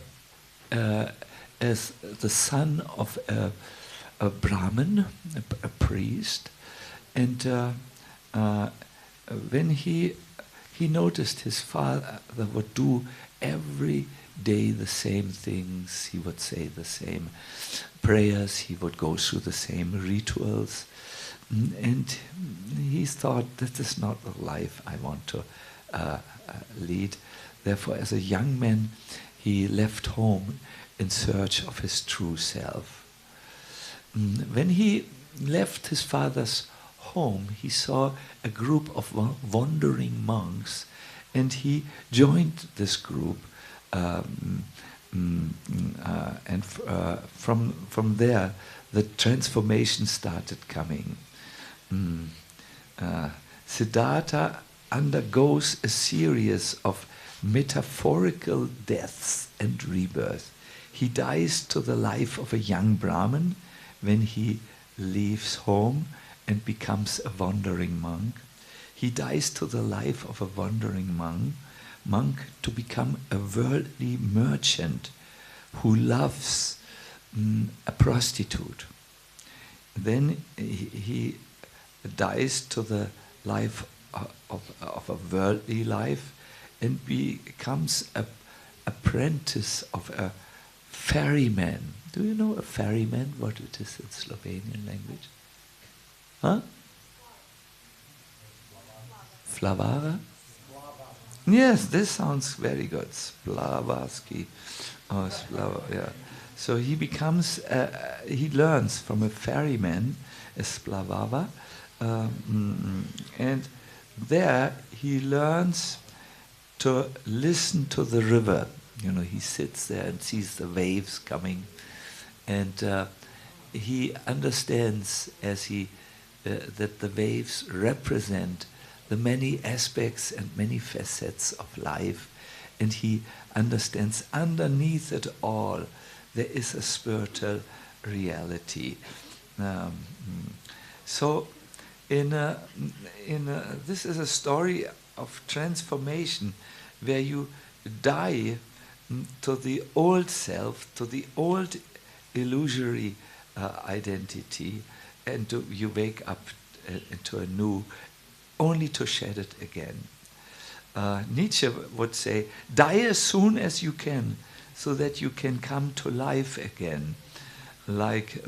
as the son of a Brahmin, a priest, and when he noticed his father would do every day the same things, he would say the same prayers, he would go through the same rituals, and he thought, this is not the life I want to lead. Therefore, as a young man, he left home in search of his true self. When he left his father's home, he saw a group of wandering monks, and he joined this group, and from there the transformation started coming. Siddhartha undergoes a series of metaphorical deaths and rebirths. He dies to the life of a young Brahmin when he leaves home and becomes a wandering monk. He dies to the life of a wandering monk to become a worldly merchant who loves a prostitute. Then he dies to the life of a worldly life and becomes an apprentice of a ferryman. Do you know a ferryman, what it is in Slovenian language? Huh? Flavara? Yes, this sounds very good. Splavarsky. Oh, Splava, yeah. So he becomes, he learns from a ferryman, a Splavava, and there he learns to listen to the river. You know, he sits there and sees the waves coming, and he understands as he that the waves represent the many aspects and many facets of life, and he understands underneath it all there is a spiritual reality. So this is a story of transformation where you die to the old self, to the old illusory identity, and you wake up into a new, only to shed it again. Nietzsche would say, die as soon as you can, so that you can come to life again, like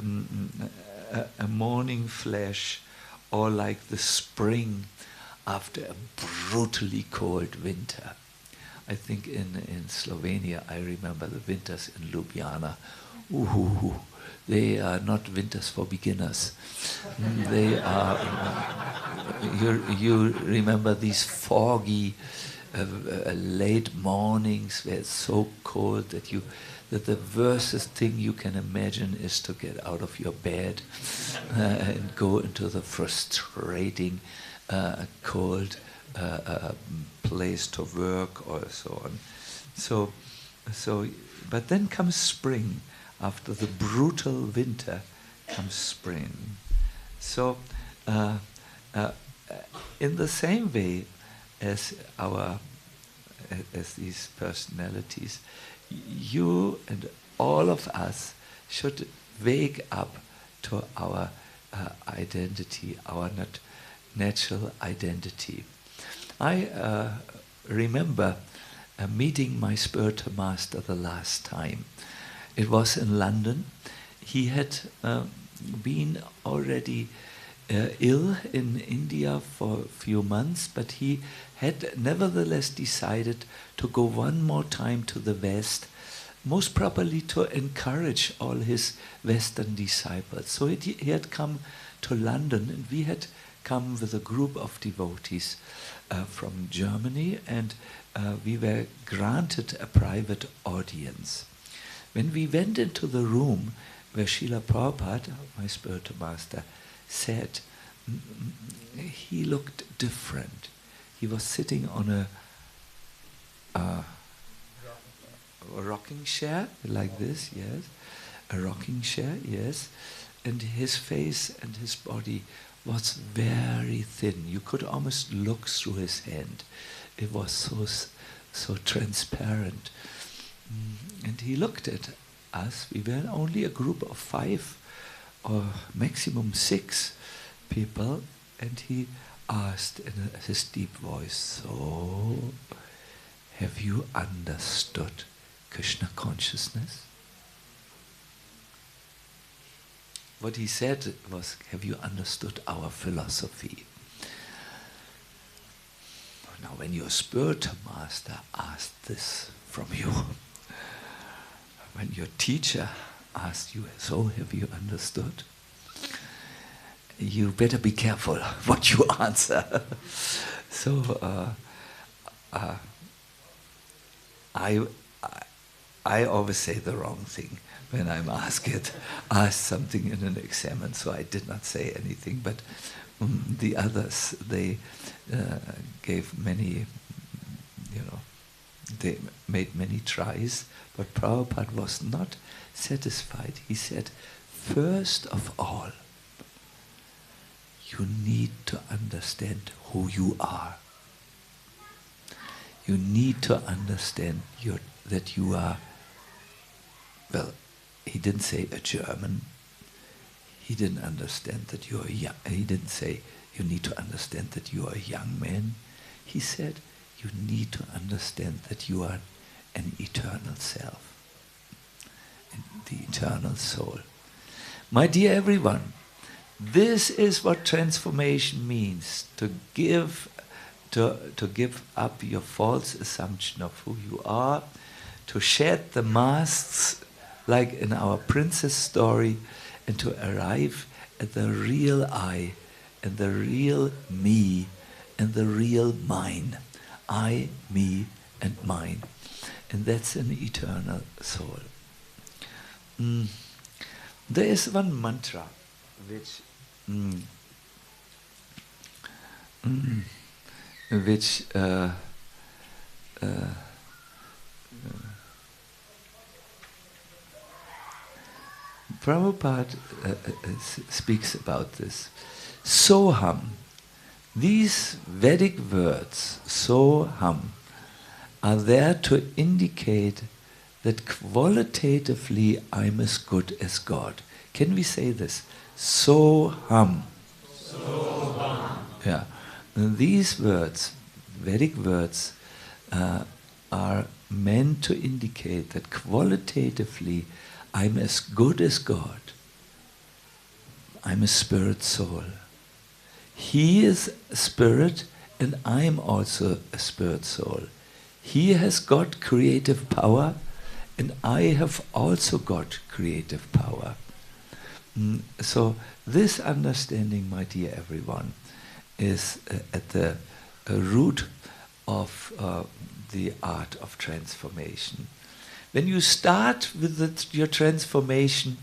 a morning flash, or like the spring after a brutally cold winter. I think in Slovenia, I remember the winters in Ljubljana. Ooh, they are not winters for beginners. They are, you remember these foggy late mornings where it's so cold that the worst thing you can imagine is to get out of your bed and go into the frustrating cold place to work or so on. So, but then comes spring. After the brutal winter comes spring. So, in the same way as these personalities, you and all of us should wake up to our identity, our natural identity. I remember meeting my spiritual master the last time. It was in London. He had been already ill in India for a few months, but he had nevertheless decided to go one more time to the West, most probably to encourage all his Western disciples. So he had come to London, and we had come with a group of devotees from Germany, and we were granted a private audience. When we went into the room where Srila Prabhupada, my spiritual master, sat, he looked different. He was sitting on a rocking chair, like this, yes, a rocking chair, yes, and his face and his body was very thin. You could almost look through his hand. It was so transparent. And he looked at us. We were only a group of 5 or maximum 6 people, and he asked in his deep voice, so have you understood Krishna consciousness? What he said was, have you understood our philosophy? Now when your spiritual master asked this from you, when your teacher asked you, so have you understood? You better be careful what you answer. So I always say the wrong thing when I'm asked something in an exam, so I did not say anything. But the others, they gave many, they made many tries, but Prabhupada was not satisfied. He said, first of all, you need to understand who you are. You need to understand that you are, well, he didn't say a German. He didn't understand that you are young. He didn't say you need to understand that you are a young man. He said you need to understand that you are an eternal self, the eternal soul. My dear everyone, This is what transformation means, to give up your false assumption of who you are, to shed the masks like in our princess story, and to arrive at the real I and the real me and the real mine. I, me and mine. And that's an eternal soul. There is one mantra which Prabhupada speaks about this. Soham. These Vedic words, Soham, are there to indicate that qualitatively I'm as good as God. Can we say this? Soham. Soham. Yeah. And these words, Vedic words, are meant to indicate that qualitatively I'm as good as God. I'm a spirit soul. He is a spirit and I'm also a spirit soul. He has got creative power and I have also got creative power. So this understanding, my dear everyone, is at the root of the art of transformation. When you start with your transformation,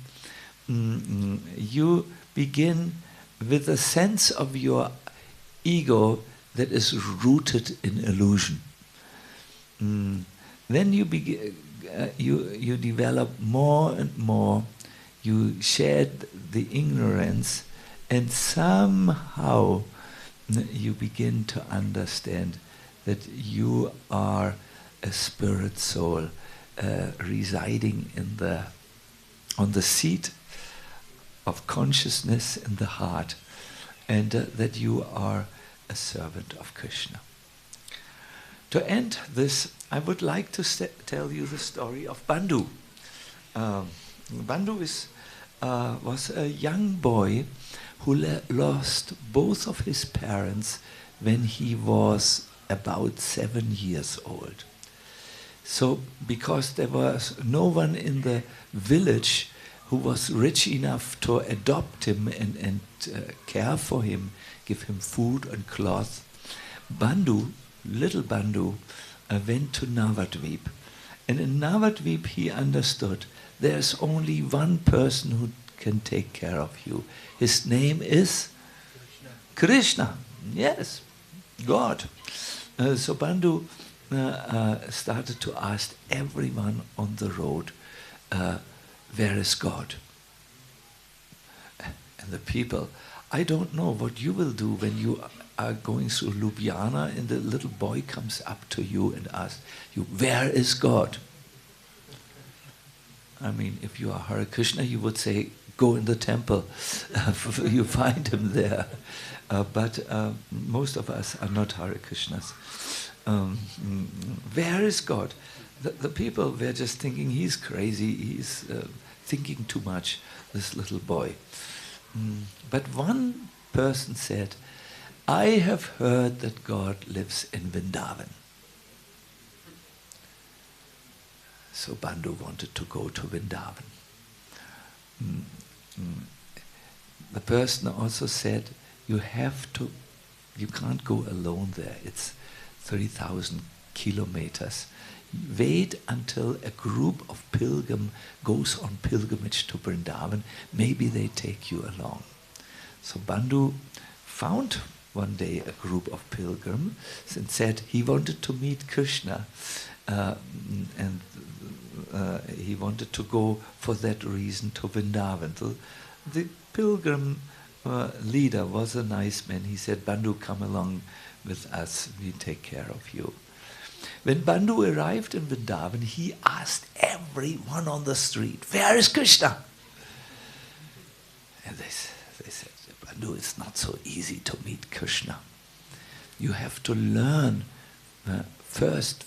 you begin with a sense of your ego that is rooted in illusion. Then you develop more and more. You shed the ignorance, and somehow you begin to understand that you are a spirit soul residing on the seat of consciousness in the heart, and that you are a servant of Krishna. To end this, I would like to tell you the story of Bandhu. Bandhu was a young boy who lost both of his parents when he was about 7 years old. So, because there was no one in the village who was rich enough to adopt him and care for him, give him food and cloth, Bandhu, little Bandhu, went to Navadvip. And in Navadvip he understood there's only one person who can take care of you. His name is Krishna. Yes, God. So Bandhu started to ask everyone on the road, where is God? And the people, I don't know what you will do when you are going through Ljubljana and the little boy comes up to you and asks you, where is God? I mean, if you are Hare Krishna, you would say, go in the temple. You find him there. But most of us are not Hare Krishnas. Where is God? The people were just thinking, he's crazy, he's thinking too much, this little boy. But one person said, I have heard that God lives in Vrindavan. So Bandhu wanted to go to Vrindavan. The person also said, you can't go alone there. It's 3,000 kilometers. Wait until a group of pilgrims goes on pilgrimage to Vrindavan. Maybe they take you along. So Bandhu found one day a group of pilgrims and said he wanted to meet Krishna. And he wanted to go for that reason to Vrindavan. So the pilgrim leader was a nice man. He said, Bandhu, come along with us, we take care of you. When Bandhu arrived in Vrindavan, he asked everyone on the street, where is Krishna? And they said, Bandhu, it's not so easy to meet Krishna. You have to learn first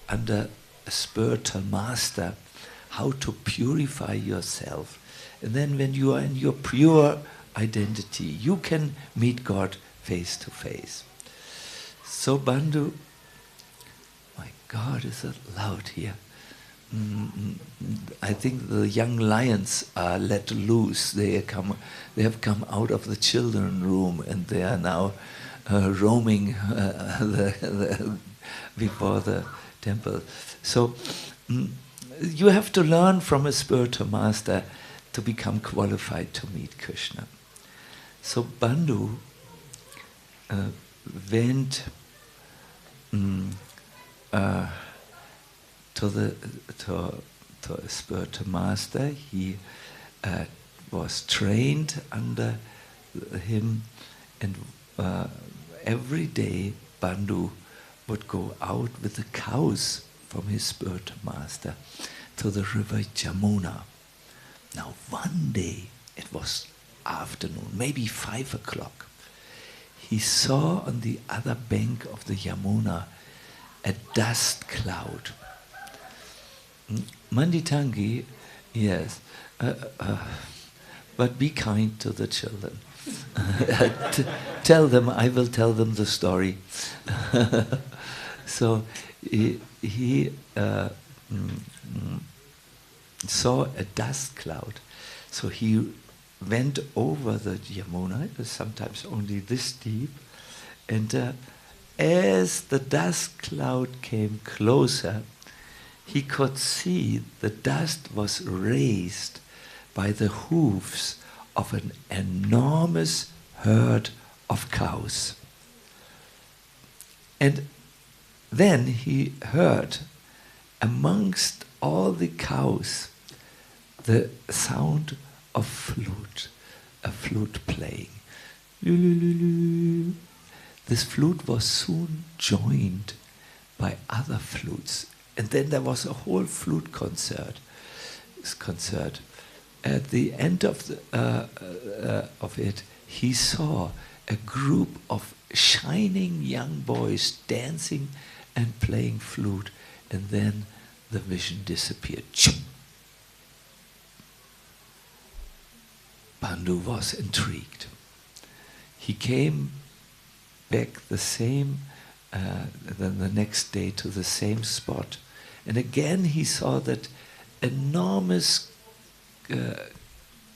under a spiritual master how to purify yourself. And then when you are in your pure identity. You can meet God face to face. So Bandhu, my God, is it loud here? I think the young lions are let loose. They have come out of the children room and they are now roaming before the temple. So you have to learn from a spiritual master to become qualified to meet Krishna. So Bandhu went to a spiritual master. He was trained under him, and every day Bandhu would go out with the cows from his spiritual master to the river Jamuna. Now one day, it was afternoon, maybe 5 o'clock, he saw on the other bank of the Yamuna a dust cloud. Manditangi, yes, but be kind to the children. Tell them, I will tell them the story. So he saw a dust cloud. So he went over the Yamuna, it was sometimes only this deep, and as the dust cloud came closer, he could see the dust was raised by the hooves of an enormous herd of cows. And then he heard amongst all the cows the sound of flute, a flute playing. This flute was soon joined by other flutes, and then there was a whole flute concert. At the end of it, he saw a group of shining young boys dancing and playing flute, and then the vision disappeared. Bandhu was intrigued. He came back then the next day to the same spot, and again he saw that enormous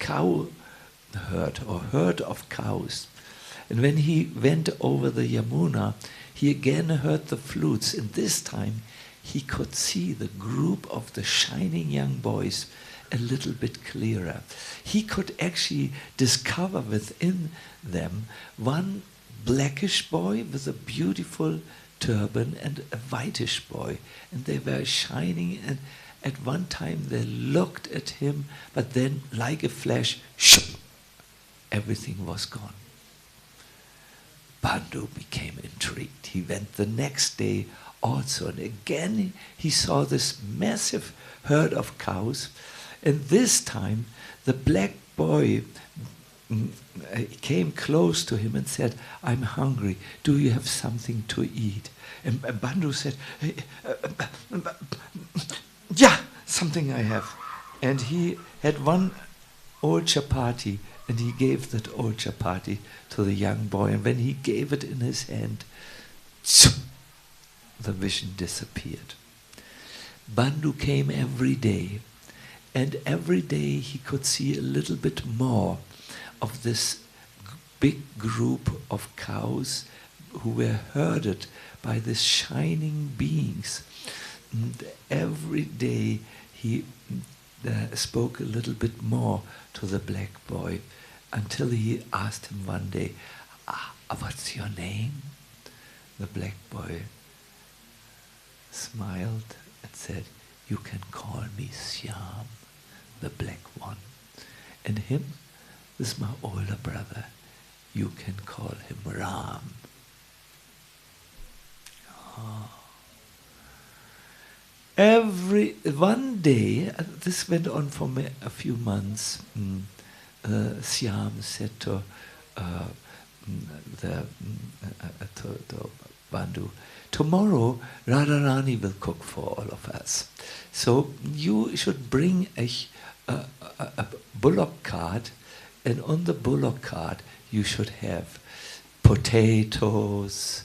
cow herd or herd of cows. And when he went over the Yamuna, he again heard the flutes, and this time he could see the group of the shining young boys a little bit clearer. He could actually discover within them one blackish boy with a beautiful turban and a whitish boy, and they were shining, and at one time they looked at him, but then like a flash, everything was gone. Bandhu became intrigued. He went the next day also, and again he saw this massive herd of cows, and this time the black boy came close to him and said, "I'm hungry, do you have something to eat?" And Bandhu said, "Yeah, something I have." And he had one old chapati, and he gave that old chapati to the young boy, and when he gave it in his hand, the vision disappeared. Bandhu came every day, and every day he could see a little bit more of this big group of cows who were herded by these shining beings. And every day he spoke a little bit more to the black boy, until he asked him one day, "What's your name?" The black boy smiled and said, "You can call me Syam, the black one. And him, this is my older brother, you can call him Ram." Oh. One day, this went on for a few months, Syam said to Bandhu, "Tomorrow Radharani will cook for all of us. So you should bring a bullock cart and on the bullock cart you should have potatoes,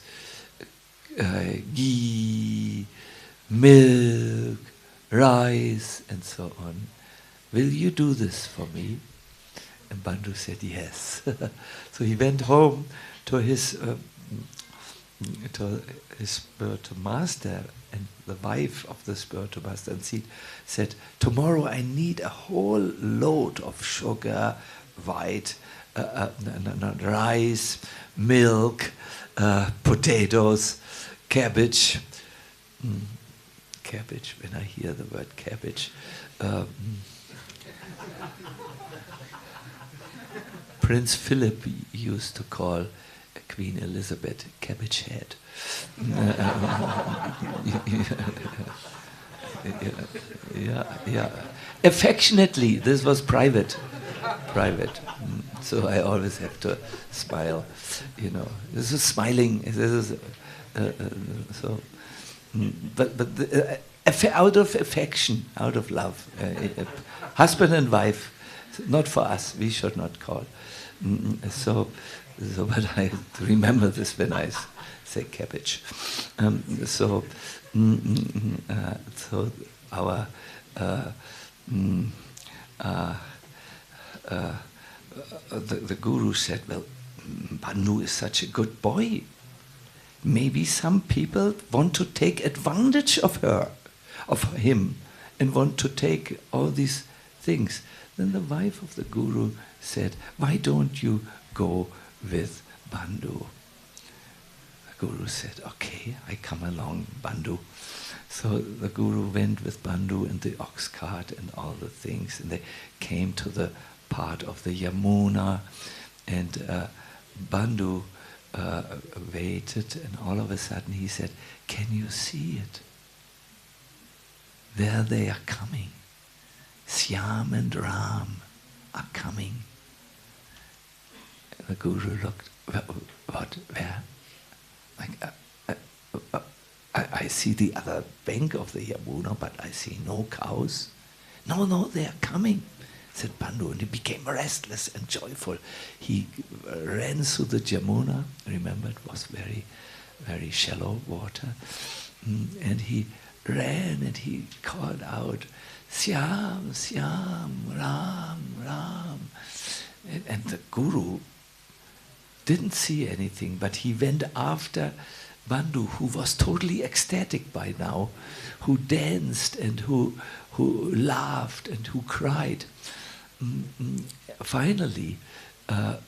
ghee, milk, rice, and so on. Will you do this for me? And Bandhu said yes. So he went home to his spiritual master, and the wife of the spiritual master, and said, tomorrow I need a whole load of sugar, white, rice, milk, potatoes, cabbage. Cabbage, when I hear the word cabbage. Prince Philip used to call Queen Elizabeth cabbage head. Yeah. Affectionately, this was private. So I always have to smile. This is smiling. This is out of affection, out of love. Husband and wife, not for us. We should not call. But I remember this when I say cabbage. So our the guru said, well, Bandhu is such a good boy. Maybe some people want to take advantage of him, and want to take all these things. Then the wife of the guru said, why don't you go with Bandhu? The guru said, okay, I come along, Bandhu. So the guru went with Bandhu and the ox cart and all the things, and they came to the part of the Yamuna, and Bandhu waited, and all of a sudden he said, can you see it? There they are coming. Syam and Ram are coming. The guru looked, what, where? I see the other bank of the Yamuna, but I see no cows. No, they are coming, said Bandhu, and he became restless and joyful. He ran through the Yamuna. Remember, it was very, very shallow water. And he ran and he called out, Syam, Syam, Ram, Ram. And the guru didn't see anything, but he went after Bandhu, who was totally ecstatic by now, who danced and who laughed and who cried. Finally, the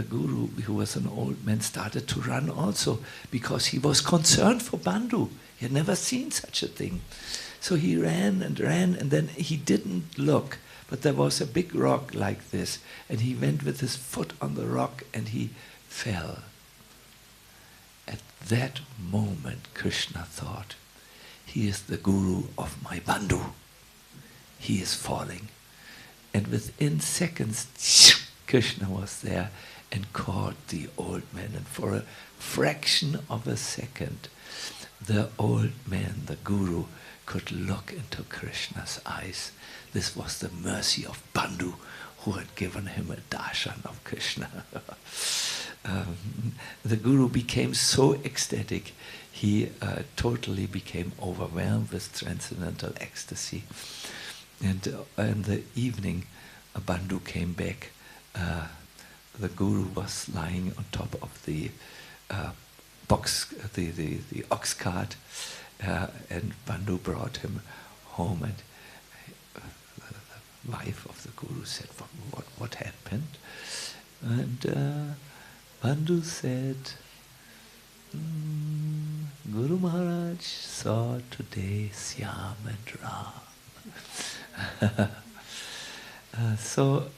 guru, who was an old man, started to run also, because he was concerned for Bandhu. He had never seen such a thing. So he ran, and then he didn't look, but there was a big rock like this, and he went with his foot on the rock and he fell. At that moment, Krishna thought, he is the guru of my Bandhu. He is falling. And within seconds, Krishna was there and caught the old man. And for a fraction of a second, the old man, the guru, could look into Krishna's eyes. This was the mercy of Bandhu, who had given him a darshan of Krishna. The guru became so ecstatic, he totally became overwhelmed with transcendental ecstasy. And in the evening, Bandhu came back. The guru was lying on top of the the ox cart, and Bandhu brought him home. And the wife of the guru said, "What happened?" And Bandhu said, "Guru Maharaj saw today Syam and Ram." So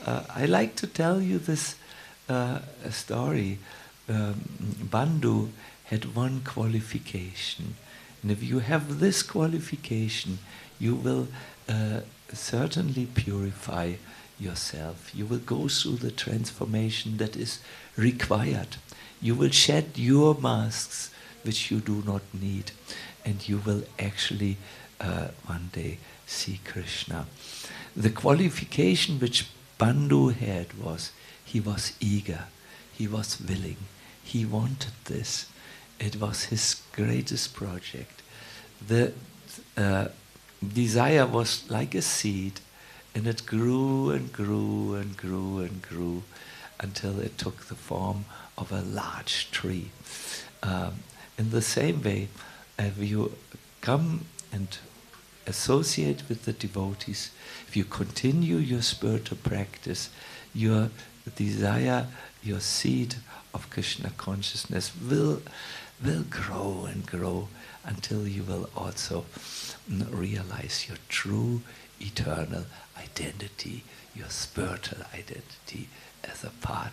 I like to tell you this story. Bandhu had one qualification, and if you have this qualification, you will certainly purify yourself. You will go through the transformation that is required. You will shed your masks which you do not need, and you will actually one day see Krishna. The qualification which Bandhu had was, he was eager, he was willing, he wanted this. It was his greatest project. The desire was like a seed, and it grew and grew and grew and grew until it took the form of a large tree. In the same way, if you come and associate with the devotees, if you continue your spiritual practice, your desire, your seed of Krishna consciousness will grow and grow until you will also realize your true eternal identity, your spiritual identity as a part